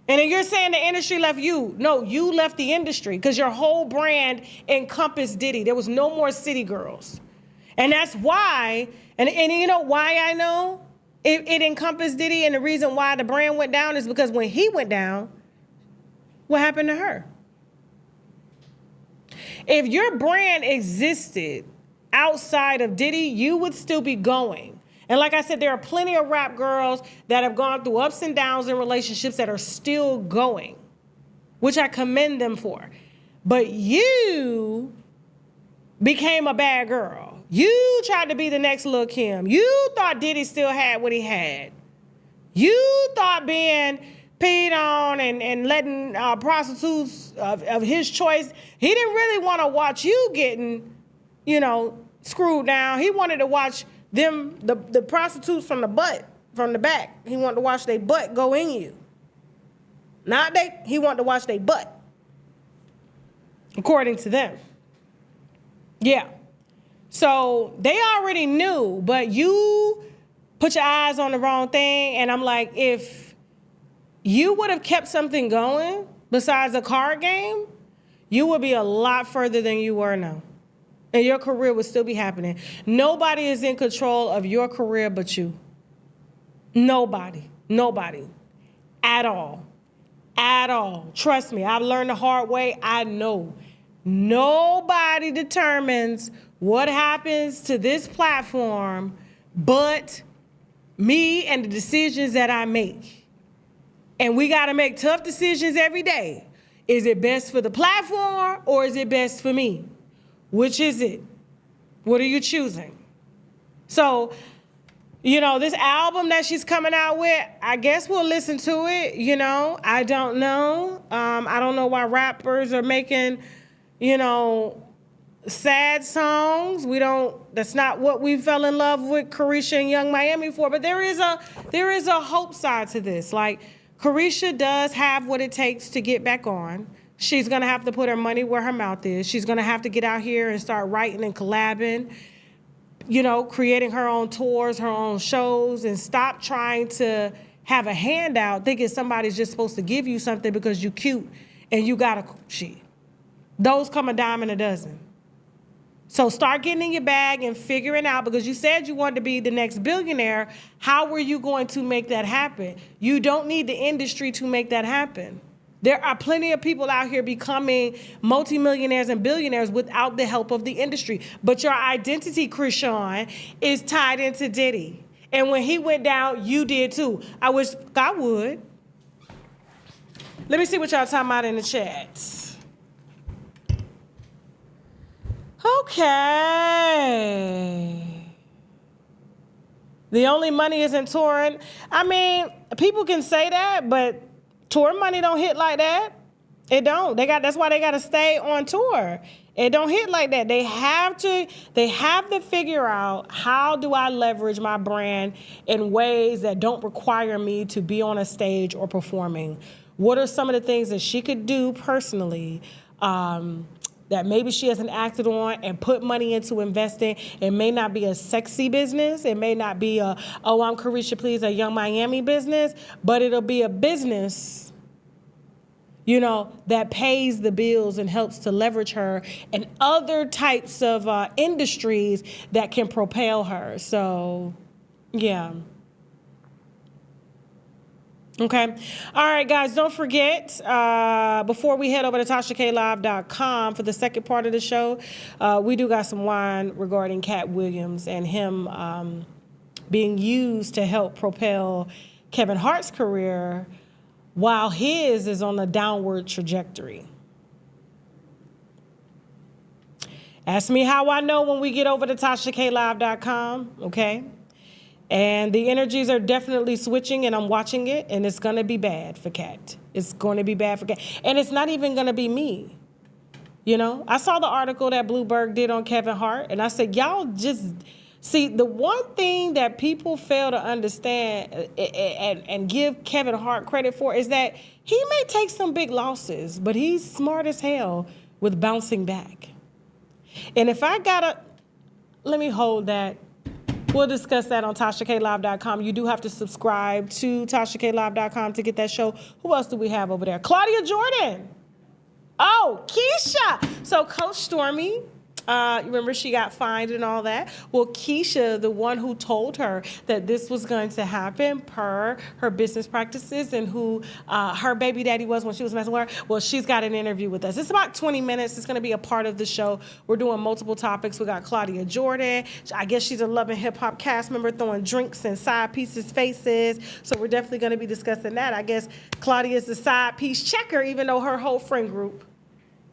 And then you're saying the industry left you. No, you left the industry because your whole brand encompassed Diddy. There was no more city girls. And that's why, and you know why I know? It encompassed Diddy, and the reason why the brand went down is because when he went down, what happened to her? If your brand existed outside of Diddy, you would still be going. And like I said, there are plenty of rap girls that have gone through ups and downs in relationships that are still going, which I commend them for. But you became a bad girl. You tried to be the next Lil' Kim. You thought Diddy still had what he had. You thought being peed on and letting prostitutes of his choice, he didn't really want to watch you getting, screwed down. He wanted to watch them, the prostitutes from the back. He wanted to watch their butt go in you. He wanted to watch their butt. According to them. Yeah. So they already knew, but you put your eyes on the wrong thing. And I'm like, if you would have kept something going besides a card game, you would be a lot further than you were now. And your career would still be happening. Nobody is in control of your career but you. Nobody. At all. Trust me, I've learned the hard way. I know. Nobody determines what happens to this platform but me and the decisions that I make. And we got to make tough decisions every day. Is it best for the platform or is it best for me? Which is it? What are you choosing? So, you know, this album that she's coming out with, I guess we'll listen to it, you know. I don't know. I don't know why rappers are making, you know, sad songs. That's not what we fell in love with Chrisean and Young Miami for, but there is a hope side to this. Like, Chrisean does have what it takes to get back on. She's gonna have to put her money where her mouth is. She's gonna have to get out here and start writing and collabing, you know, creating her own tours, her own shows, and stop trying to have a handout thinking somebody's just supposed to give you something because you cute and you got a shit. Those come a dime a dozen. So start getting in your bag and figuring out, because you said you wanted to be the next billionaire. How were you going to make that happen? You don't need the industry to make that happen. There are plenty of people out here becoming multimillionaires and billionaires without the help of the industry. But your identity, Chrisean, is tied into Diddy. And when he went down, you did too. I wish God would. Let me see what y'all talking about in the chat. Okay. The only money is in touring. I mean, people can say that, but tour money don't hit like that. It don't. That's why they got to stay on tour. It don't hit like that. They have to figure out, how do I leverage my brand in ways that don't require me to be on a stage or performing? What are some of the things that she could do personally that maybe she hasn't acted on and put money into investing? It may not be a sexy business. It may not be I'm Chrisean, please, a Young Miami business, but it'll be a business, you know, that pays the bills and helps to leverage her in other types of industries that can propel her. So, yeah. Okay. All right, guys, don't forget, before we head over to TashaKLive.com for the second part of the show, we do got some wine regarding Cat Williams and him being used to help propel Kevin Hart's career while his is on a downward trajectory. Ask me how I know when we get over to TashaKLive.com, okay? And the energies are definitely switching, and I'm watching it, and it's going to be bad for Kat. It's going to be bad for Kat. And it's not even going to be me. You know, I saw the article that Bloomberg did on Kevin Hart, and I said, y'all just see, the one thing that people fail to understand and give Kevin Hart credit for is that he may take some big losses, but he's smart as hell with bouncing back. And if I let me hold that. We'll discuss that on TashaKLive.com. You do have to subscribe to TashaKLive.com to get that show. Who else do we have over there? Claudia Jordan. Oh, Keisha. So Coach Stormy, remember she got fined and all that? Well, Keisha, the one who told her that this was going to happen per her business practices and who her baby daddy was when she was messing with her, well, she's got an interview with us. It's about 20 minutes. It's going to be a part of the show. We're doing multiple topics. We got Claudia Jordan. I guess she's a Love and Hip Hop cast member throwing drinks in side pieces' faces. So we're definitely going to be discussing that. I guess Claudia's the side piece checker, even though her whole friend group.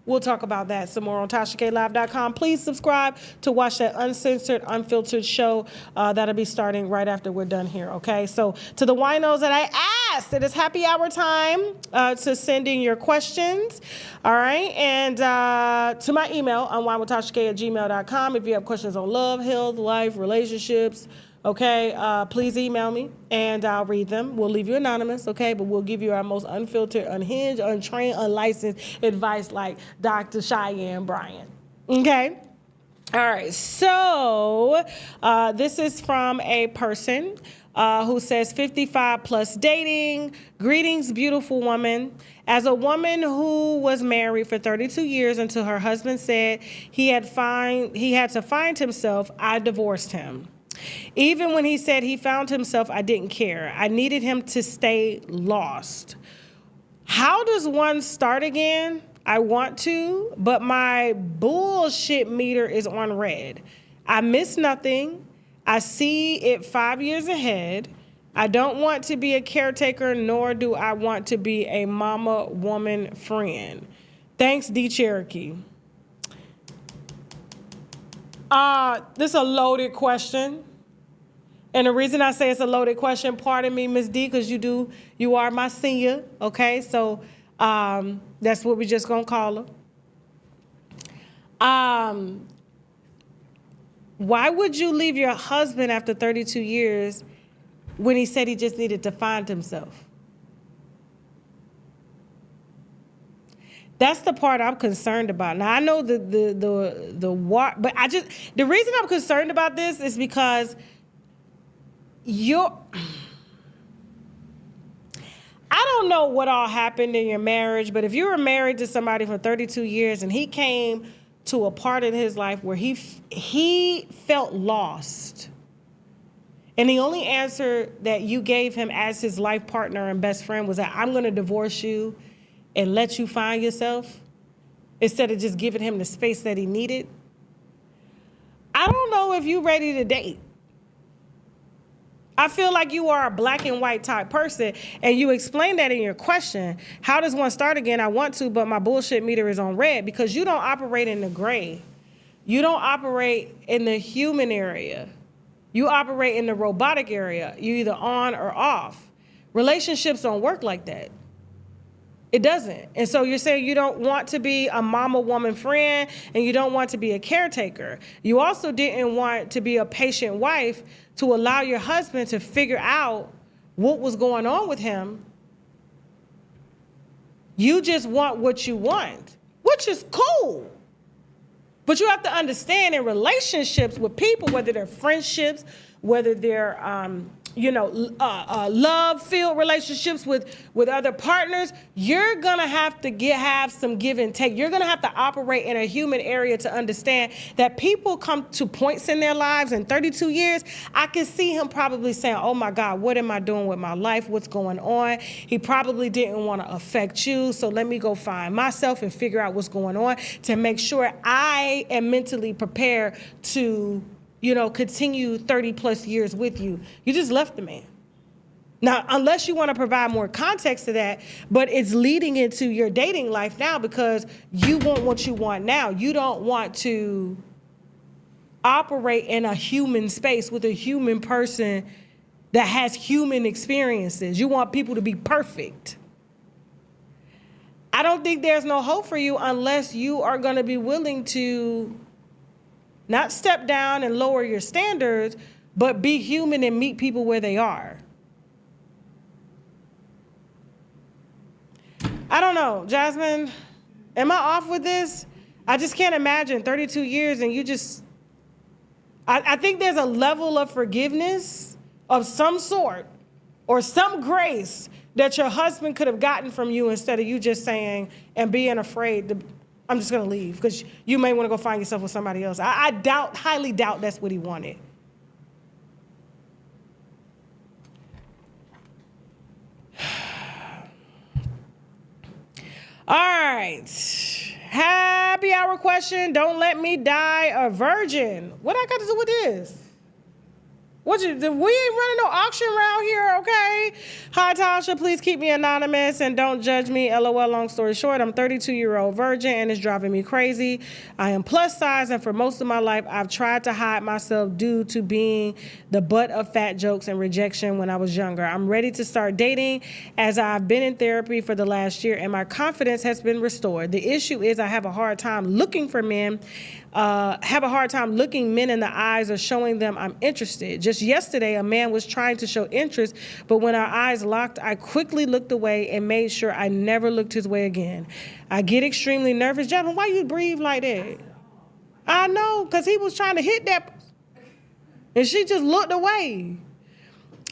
We'll talk about that some more on TashaKLive.com. Please subscribe to watch that uncensored, unfiltered show that'll be starting right after we're done here, okay? So to the winos that I asked, it is happy hour time to send in your questions, all right? And to my email, unWineWithTashaK@gmail.com. If you have questions on love, health, life, relationships, okay, please email me and I'll read them. We'll leave you anonymous, okay, but we'll give you our most unfiltered, unhinged, untrained, unlicensed advice like Dr. Cheyenne Bryant, okay? All right, so this is from a person who says 55 plus dating. Greetings, beautiful woman. As a woman who was married for 32 years until her husband said he had to find himself, I divorced him. Even when he said he found himself, I didn't care. I needed him to stay lost. How does one start again? I want to, but my bullshit meter is on red. I miss nothing. I see it 5 years ahead. I don't want to be a caretaker, nor do I want to be a mama woman friend. Thanks, D. Cherokee. This is a loaded question. And the reason I say it's a loaded question, pardon me, Miss D, because you are my senior, okay? So that's what we just gonna call her. Why would you leave your husband after 32 years when he said he just needed to find himself? That's the part I'm concerned about. Now I know but the reason I'm concerned about this is because I don't know what all happened in your marriage, but if you were married to somebody for 32 years and he came to a part in his life where he felt lost, and the only answer that you gave him as his life partner and best friend was that I'm going to divorce you and let you find yourself, instead of just giving him the space that he needed, I don't know if you're ready to date. I feel like you are a black and white type person, and you explained that in your question. How does one start again? I want to, but my bullshit meter is on red, because you don't operate in the gray. You don't operate in the human area. You operate in the robotic area. You either on or off. Relationships don't work like that. It doesn't. And so you're saying you don't want to be a mama woman friend, and you don't want to be a caretaker. You also didn't want to be a patient wife to allow your husband to figure out what was going on with him. You just want what you want, which is cool. But you have to understand, in relationships with people, whether they're friendships, whether they're love-filled relationships with other partners, you're gonna have to have some give and take. You're gonna have to operate in a human area to understand that people come to points in their lives. In 32 years, I can see him probably saying, oh my God, what am I doing with my life? What's going on? He probably didn't want to affect you, so let me go find myself and figure out what's going on to make sure I am mentally prepared to continue 30 plus years with you. You just left the man. Now, unless you want to provide more context to that, but it's leading into your dating life now, because you want what you want now. You don't want to operate in a human space with a human person that has human experiences. You want people to be perfect. I don't think there's no hope for you unless you are going to be willing to not step down and lower your standards, but be human and meet people where they are. I don't know, Jasmine, am I off with this? I just can't imagine 32 years and you just, I think there's a level of forgiveness of some sort or some grace that your husband could have gotten from you, instead of you just saying and being afraid to, I'm just going to leave, because you may want to go find yourself with somebody else. I highly doubt that's what he wanted. All right. Happy hour question. Don't let me die a virgin. What I got to do with this? We ain't running no auction around here, okay? Hi, Tasha, please keep me anonymous and don't judge me. LOL, long story short, I'm a 32-year-old virgin and it's driving me crazy. I am plus size, and for most of my life, I've tried to hide myself due to being the butt of fat jokes and rejection when I was younger. I'm ready to start dating, as I've been in therapy for the last year and my confidence has been restored. The issue is I have a hard time looking for men, looking men in the eyes or showing them I'm interested. Just yesterday, a man was trying to show interest, but when our eyes locked, I quickly looked away and made sure I never looked his way again. I get extremely nervous. Jasmine, why you breathe like that? I know, because he was trying to hit that, and she just looked away.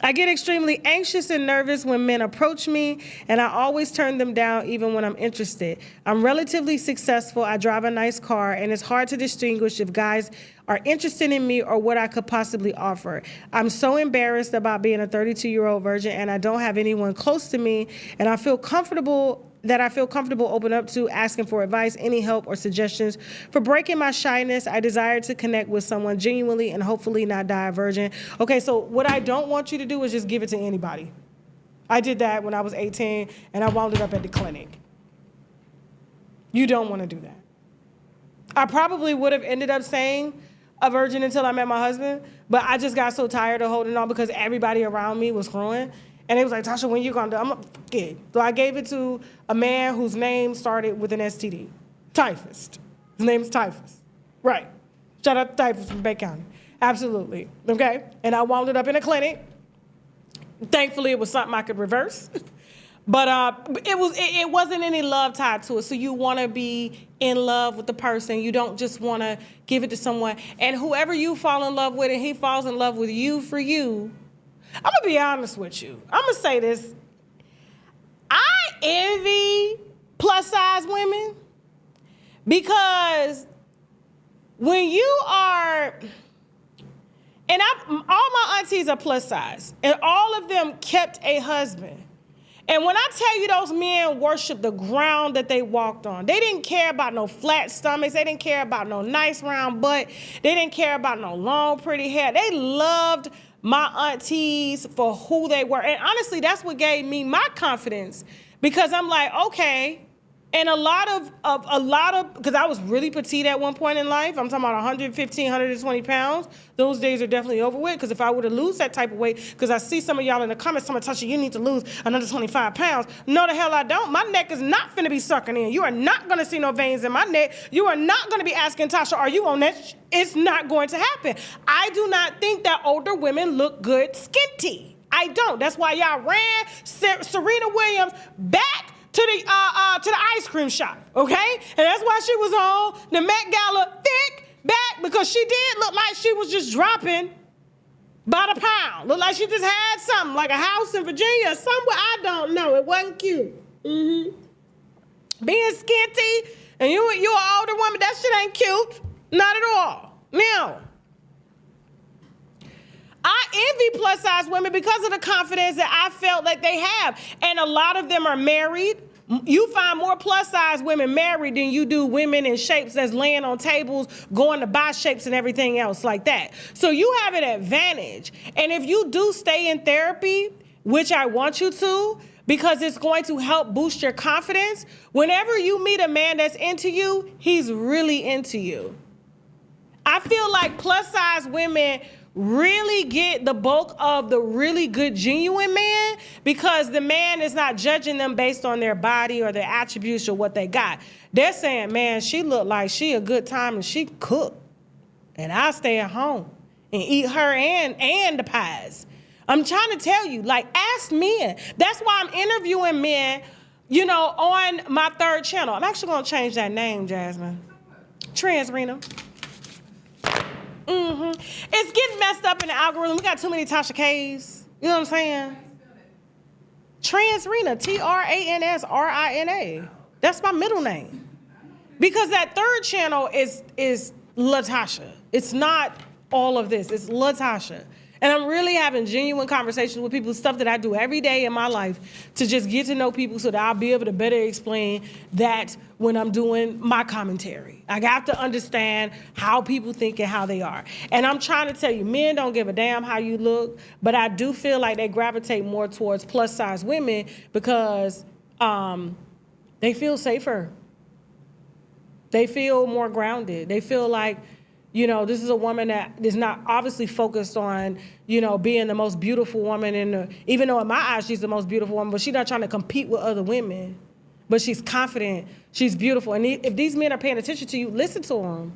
I get extremely anxious and nervous when men approach me, and I always turn them down even when I'm interested. I'm relatively successful, I drive a nice car, and it's hard to distinguish if guys are interested in me or what I could possibly offer. I'm so embarrassed about being a 32-year-old virgin, and I don't have anyone close to me, and I feel comfortable open up to asking for advice, any help or suggestions for breaking my shyness. I desire to connect with someone genuinely and hopefully not die a virgin. Okay, so what I don't want you to do is just give it to anybody. I did that when I was 18 and I wound it up at the clinic. You don't want to do that. I probably would have ended up saying, a virgin until I met my husband, but I just got so tired of holding on because everybody around me was screwing. And it was like, Tasha, when you gonna do? I'm like, fuck it. So I gave it to a man whose name started with an STD. Typhus. His name's Typhus. Right. Shout out to Typhus from Bay County. Absolutely. Okay? And I wound it up in a clinic. Thankfully, it was something I could reverse. But it wasn't any love tied to it. So you want to be in love with the person. You don't just want to give it to someone. And whoever you fall in love with and he falls in love with you for you, I'm going to be honest with you. I'm going to say this. I envy plus-size women because when you are, and all my aunties are plus size, and all of them kept a husband. And when I tell you those men worshiped the ground that they walked on, they didn't care about no flat stomachs. They didn't care about no nice round butt. They didn't care about no long, pretty hair. They loved my aunties for who they were. And honestly, that's what gave me my confidence because I'm like, okay. And a lot of, because I was really petite at one point in life. I'm talking about 115, 120 pounds. Those days are definitely over with, because if I were to lose that type of weight, because I see some of y'all in the comments, someone Tasha, you need to lose another 25 pounds. No, the hell I don't. My neck is not finna be sucking in. You are not gonna see no veins in my neck. You are not gonna be asking Tasha, are you on that? It's not going to happen. I do not think that older women look good skinty. I don't. That's why y'all ran Serena Williams back to the ice cream shop, okay? And that's why she was on the Met Gala thick back, because she did look like she was just dropping by the pound. Looked like she just had something, like a house in Virginia or somewhere, I don't know. It wasn't cute. Being skinty and you an older woman, that shit ain't cute. Not at all. Now, I envy plus size women because of the confidence that I felt like they have. And a lot of them are married. You find more plus size women married than you do women in shapes that's laying on tables, going to buy shapes and everything else like that. So you have an advantage. And if you do stay in therapy, which I want you to, because it's going to help boost your confidence, whenever you meet a man that's into you, he's really into you. I feel like plus size women really get the bulk of the really good, genuine man, because the man is not judging them based on their body or their attributes or what they got. They're saying, man, she look like she a good time and she cook. And I stay at home and eat her and the pies. I'm trying to tell you, like, ask men. That's why I'm interviewing men, you know, on my third channel. I'm actually going to change that name, Jasmine. Transrena. It's getting messed up in the algorithm. We got too many Tasha K's. You know what I'm saying? Transrena, Transrina. That's my middle name. Because that third channel is LaTasha. It's not all of this. It's LaTasha. And I'm really having genuine conversations with people, stuff that I do every day in my life, to just get to know people so that I'll be able to better explain that when I'm doing my commentary. I have to understand how people think and how they are. And I'm trying to tell you, men don't give a damn how you look, but I do feel like they gravitate more towards plus size women because they feel safer. They feel more grounded. They feel like, you know, this is a woman that is not obviously focused on, you know, being the most beautiful woman even though in my eyes she's the most beautiful woman, but she's not trying to compete with other women. But she's confident, she's beautiful. And if these men are paying attention to you, listen to them.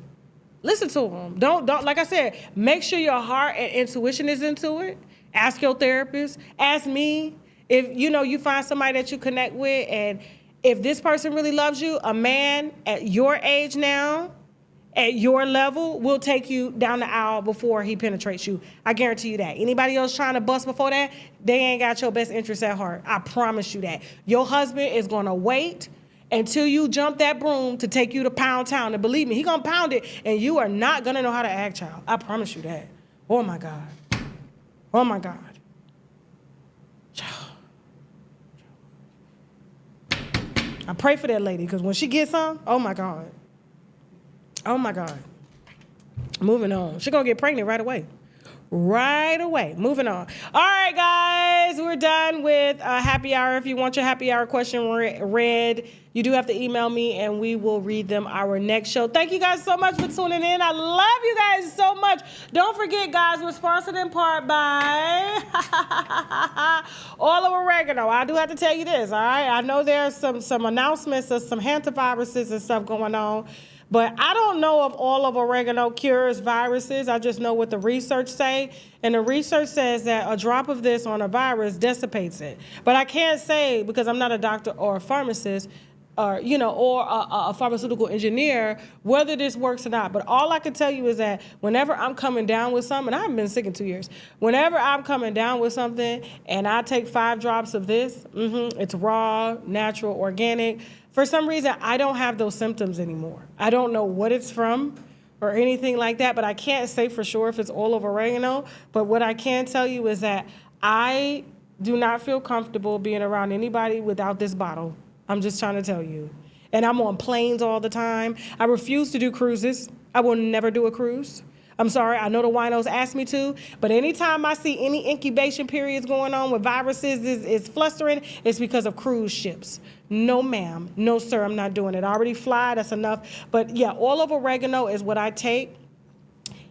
Listen to them. Don't, like I said, make sure your heart and intuition is into it. Ask your therapist. Ask me. If, you know, you find somebody that you connect with, and if this person really loves you, a man at your age now, at your level, will take you down the aisle before he penetrates you. I guarantee you that. Anybody else trying to bust before that, they ain't got your best interests at heart. I promise you that. Your husband is gonna wait until you jump that broom to take you to Pound Town. And believe me, he gonna pound it, and you are not gonna know how to act, child. I promise you that. Oh my God. Oh my God. I pray for that lady, because when she gets some, oh my God. Oh my God. Moving on. She's gonna get pregnant right away. right away. Moving on. All right, guys, we're done with happy hour. If you want your happy hour question read, you do have to email me and we will read them our next show. Thank you guys so much for tuning in. I love you guys so much. Don't forget, guys, we're sponsored in part by All of Oregano. I do have to tell you this, all right? I know there's some announcements of some hantaviruses and stuff going on. But I don't know if all of oregano cures viruses. I just know what the research say. And the research says that a drop of this on a virus dissipates it. But I can't say, because I'm not a doctor or a pharmacist, or a pharmaceutical engineer, whether this works or not. But all I can tell you is that whenever I'm coming down with something, and I haven't been sick in 2 years, whenever I'm coming down with something and I take 5 drops of this, it's raw, natural, organic, for some reason, I don't have those symptoms anymore. I don't know what it's from or anything like that, but I can't say for sure if it's all of oregano. But what I can tell you is that I do not feel comfortable being around anybody without this bottle. I'm just trying to tell you. And I'm on planes all the time. I refuse to do cruises. I will never do a cruise. I'm sorry, I know the winos asked me to, but anytime I see any incubation periods going on with viruses is flustering, it's because of cruise ships. No, ma'am. No, sir, I'm not doing it. I already fly, that's enough. But yeah, all of oregano is what I take.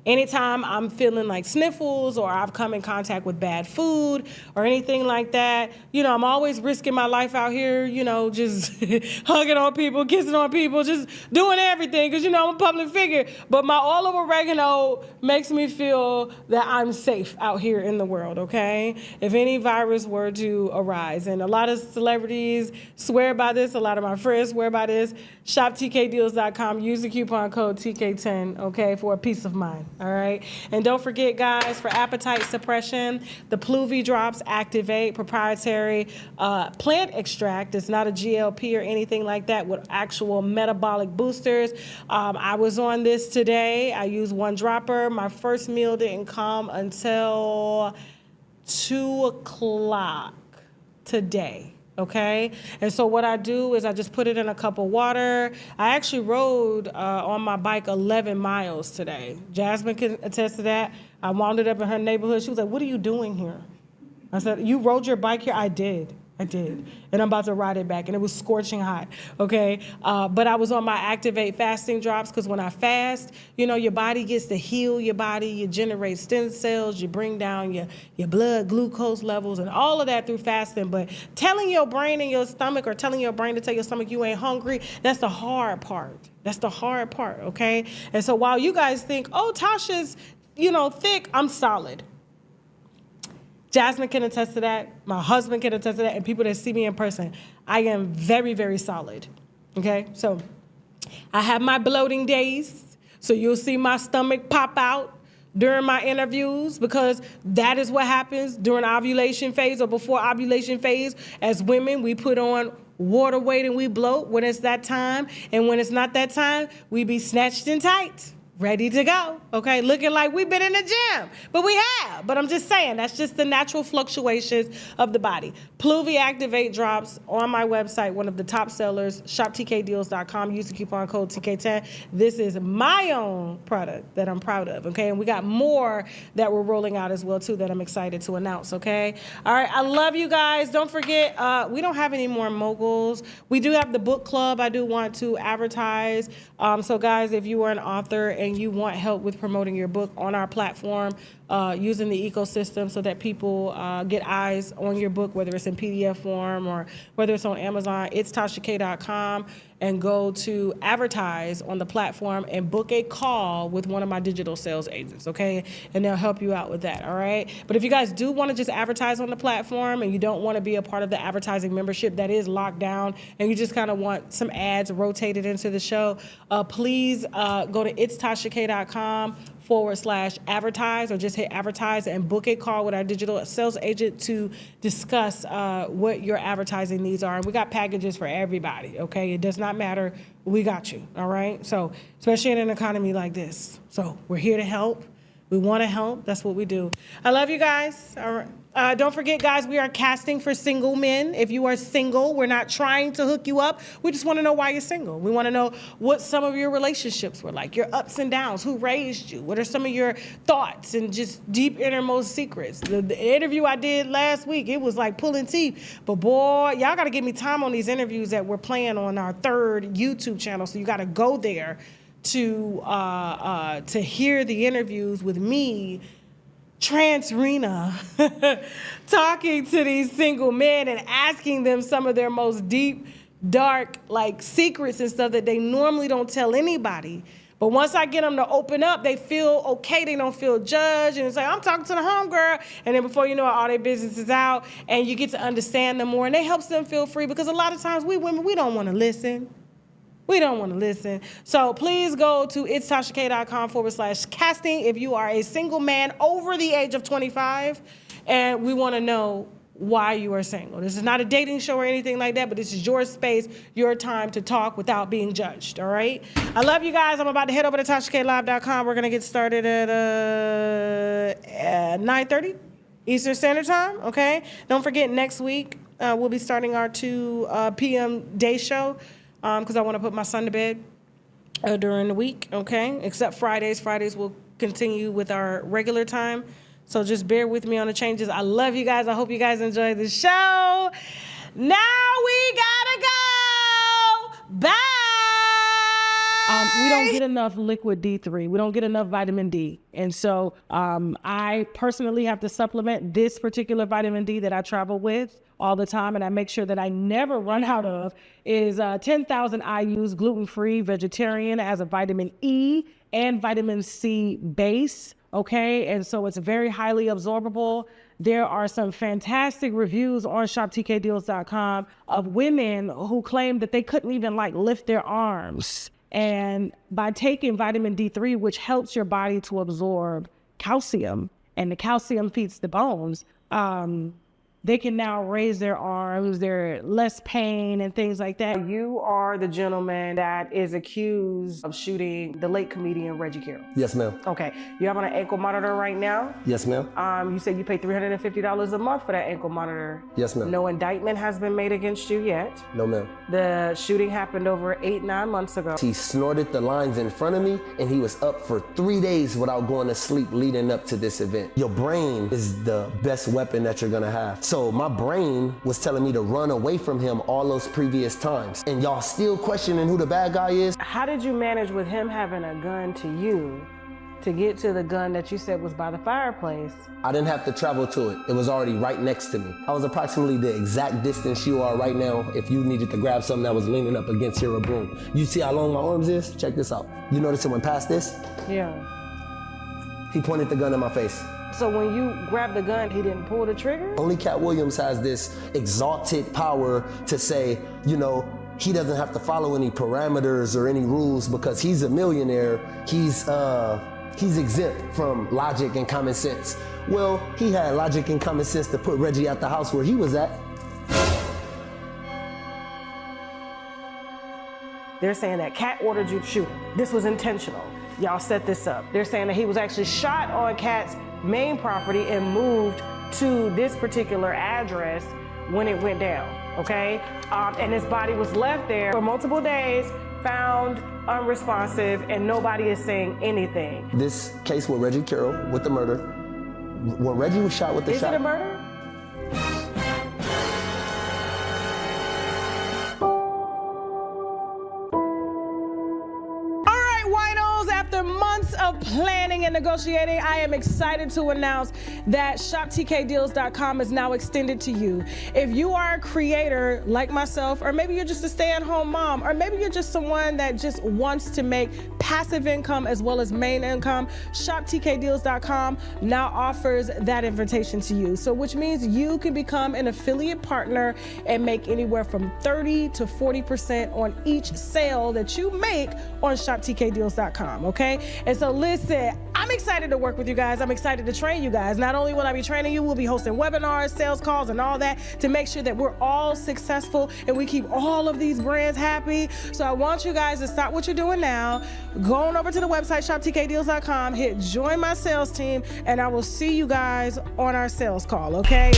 Anytime I'm feeling like sniffles or I've come in contact with bad food or anything like that, I'm always risking my life out here, just hugging on people, kissing on people, just doing everything because, I'm a public figure. But my all of oregano makes me feel that I'm safe out here in the world, okay? If any virus were to arise. And a lot of celebrities swear by this. A lot of my friends swear by this. ShopTKDeals.com. Use the coupon code TK10, okay, for a peace of mind. All right. And don't forget, guys, for appetite suppression, the Pluvi Drops Activate proprietary plant extract. It's not a GLP or anything like that, with actual metabolic boosters. I was on this today. I used 1 dropper. My first meal didn't come until 2 o'clock today. Okay, and so what I do is I just put it in a cup of water. I actually rode on my bike 11 miles today. Jasmine can attest to that. I wound up in her neighborhood. She was like, "What are you doing here?" I said, "You rode your bike here?" I did. And I'm about to ride it back, and it was scorching hot, okay? But I was on my Activate fasting drops because when I fast, your body gets to heal your body. You generate stem cells. You bring down your blood glucose levels and all of that through fasting. But telling your brain and your stomach, or telling your brain to tell your stomach you ain't hungry, that's the hard part. That's the hard part, okay? And so while you guys think, oh, Tasha's, thick, I'm solid. Jasmine can attest to that. My husband can attest to that. And people that see me in person, I am very, very solid. Okay? So I have my bloating days. So you'll see my stomach pop out during my interviews, because that is what happens during ovulation phase or before ovulation phase. As women, we put on water weight and we bloat when it's that time. And when it's not that time, we be snatched and tight. Ready to go, okay? Looking like we've been in the gym, but we have. But I'm just saying, that's just the natural fluctuations of the body. Pluvi Activate drops on my website, one of the top sellers, shoptkdeals.com. Use the coupon code TK10. This is my own product that I'm proud of, okay? And we got more that we're rolling out as well, too, that I'm excited to announce, okay? All right, I love you guys. Don't forget, we don't have any more moguls. We do have the book club I do want to advertise. So, guys, if you are an author and you want help with promoting your book on our platform, using the ecosystem so that people get eyes on your book, whether it's in PDF form or whether it's on Amazon, it's TashaK.com, and go to advertise on the platform and book a call with one of my digital sales agents, okay? And they'll help you out with that, all right? But if you guys do want to just advertise on the platform and you don't want to be a part of the advertising membership that is locked down, and you just kind of want some ads rotated into the show, please go to itsTashaK.com/advertise, or just hit advertise and book a call with our digital sales agent to discuss what your advertising needs are. And we got packages for everybody, okay? It does not matter. We got you, all right? So, especially in an economy like this. So, we're here to help. We want to help. That's what we do. I love you guys. All right. Don't forget, guys, we are casting for single men. If you are single, we're not trying to hook you up. We just want to know why you're single. We want to know what some of your relationships were like, your ups and downs, who raised you, what are some of your thoughts and just deep innermost secrets. The interview I did last week, it was like pulling teeth. But boy, y'all got to give me time on these interviews that we're playing on our 3rd YouTube channel. So you got to go there to hear the interviews with me, Trans Rena, talking to these single men and asking them some of their most deep, dark, like secrets and stuff that they normally don't tell anybody. But once I get them to open up, they feel okay. They don't feel judged. And it's like, I'm talking to the homegirl. And then before you know it, all their business is out. And you get to understand them more. And it helps them feel free because a lot of times we women, we don't want to listen. We don't want to listen. So please go to itstashak.com/casting if you are a single man over the age of 25 and we want to know why you are single. This is not a dating show or anything like that, but this is your space, your time to talk without being judged, all right? I love you guys. I'm about to head over to TashaKLive.com. We're going to get started at 9:30 Eastern Standard Time, okay? Don't forget, next week we'll be starting our 2 p.m. day show. Because I want to put my son to bed during the week, okay? Except Fridays. Fridays will continue with our regular time. So just bear with me on the changes. I love you guys. I hope you guys enjoyed the show. Now we gotta go. Bye. We don't get enough liquid D3. We don't get enough vitamin D. And so I personally have to supplement this particular vitamin D that I travel with all the time, and I make sure that I never run out of, is 10,000 IUs, gluten-free, vegetarian, as a vitamin E and vitamin C base, okay? And so it's very highly absorbable. There are some fantastic reviews on shoptkdeals.com of women who claim that they couldn't even lift their arms. And by taking vitamin D3, which helps your body to absorb calcium, and the calcium feeds the bones, they can now raise their arms, they're less pain and things like that. You are the gentleman that is accused of shooting the late comedian Reggie Carroll. Yes, ma'am. Okay, you have on an ankle monitor right now? Yes, ma'am. You said you pay $350 a month for that ankle monitor. Yes, ma'am. No indictment has been made against you yet. No, ma'am. The shooting happened over 8-9 months ago. He snorted the lines in front of me, and he was up for 3 days without going to sleep leading up to this event. Your brain is the best weapon that you're gonna have. So my brain was telling me to run away from him all those previous times. And y'all still questioning who the bad guy is? How did you manage with him having a gun to you to get to the gun that you said was by the fireplace? I didn't have to travel to it. It was already right next to me. I was approximately the exact distance you are right now if you needed to grab something that was leaning up against here, a broom. You see how long my arms is? Check this out. You notice it went past this? Yeah. He pointed the gun in my face. So when you grabbed the gun, he didn't pull the trigger? Only Cat Williams has this exalted power to say, you know, he doesn't have to follow any parameters or any rules because he's a millionaire. He's exempt from logic and common sense. Well, he had logic and common sense to put Reggie at the house where he was at. They're saying that Cat ordered you to shoot him. This was intentional. Y'all set this up. They're saying that he was actually shot on Cat's main property and moved to this particular address when it went down, okay? And his body was left there for multiple days, found unresponsive, and nobody is saying anything. This case with Reggie Carroll, with the murder, when Reggie was shot with the shot. Is it a murder? Of planning and negotiating, I am excited to announce that shoptkdeals.com is now extended to you. If you are a creator like myself, or maybe you're just a stay-at-home mom, or maybe you're just someone that just wants to make passive income as well as main income, shoptkdeals.com now offers that invitation to you. So which means you can become an affiliate partner and make anywhere from 30 to 40% on each sale that you make on shoptkdeals.com, okay? And so Listen, I'm excited to work with you guys. I'm excited to train you guys. Not only will I be training you, we'll be hosting webinars, sales calls, and all that to make sure that we're all successful and we keep all of these brands happy. So I want you guys to stop what you're doing now. Go on over to the website, shoptkdeals.com, hit join my sales team, and I will see you guys on our sales call, okay?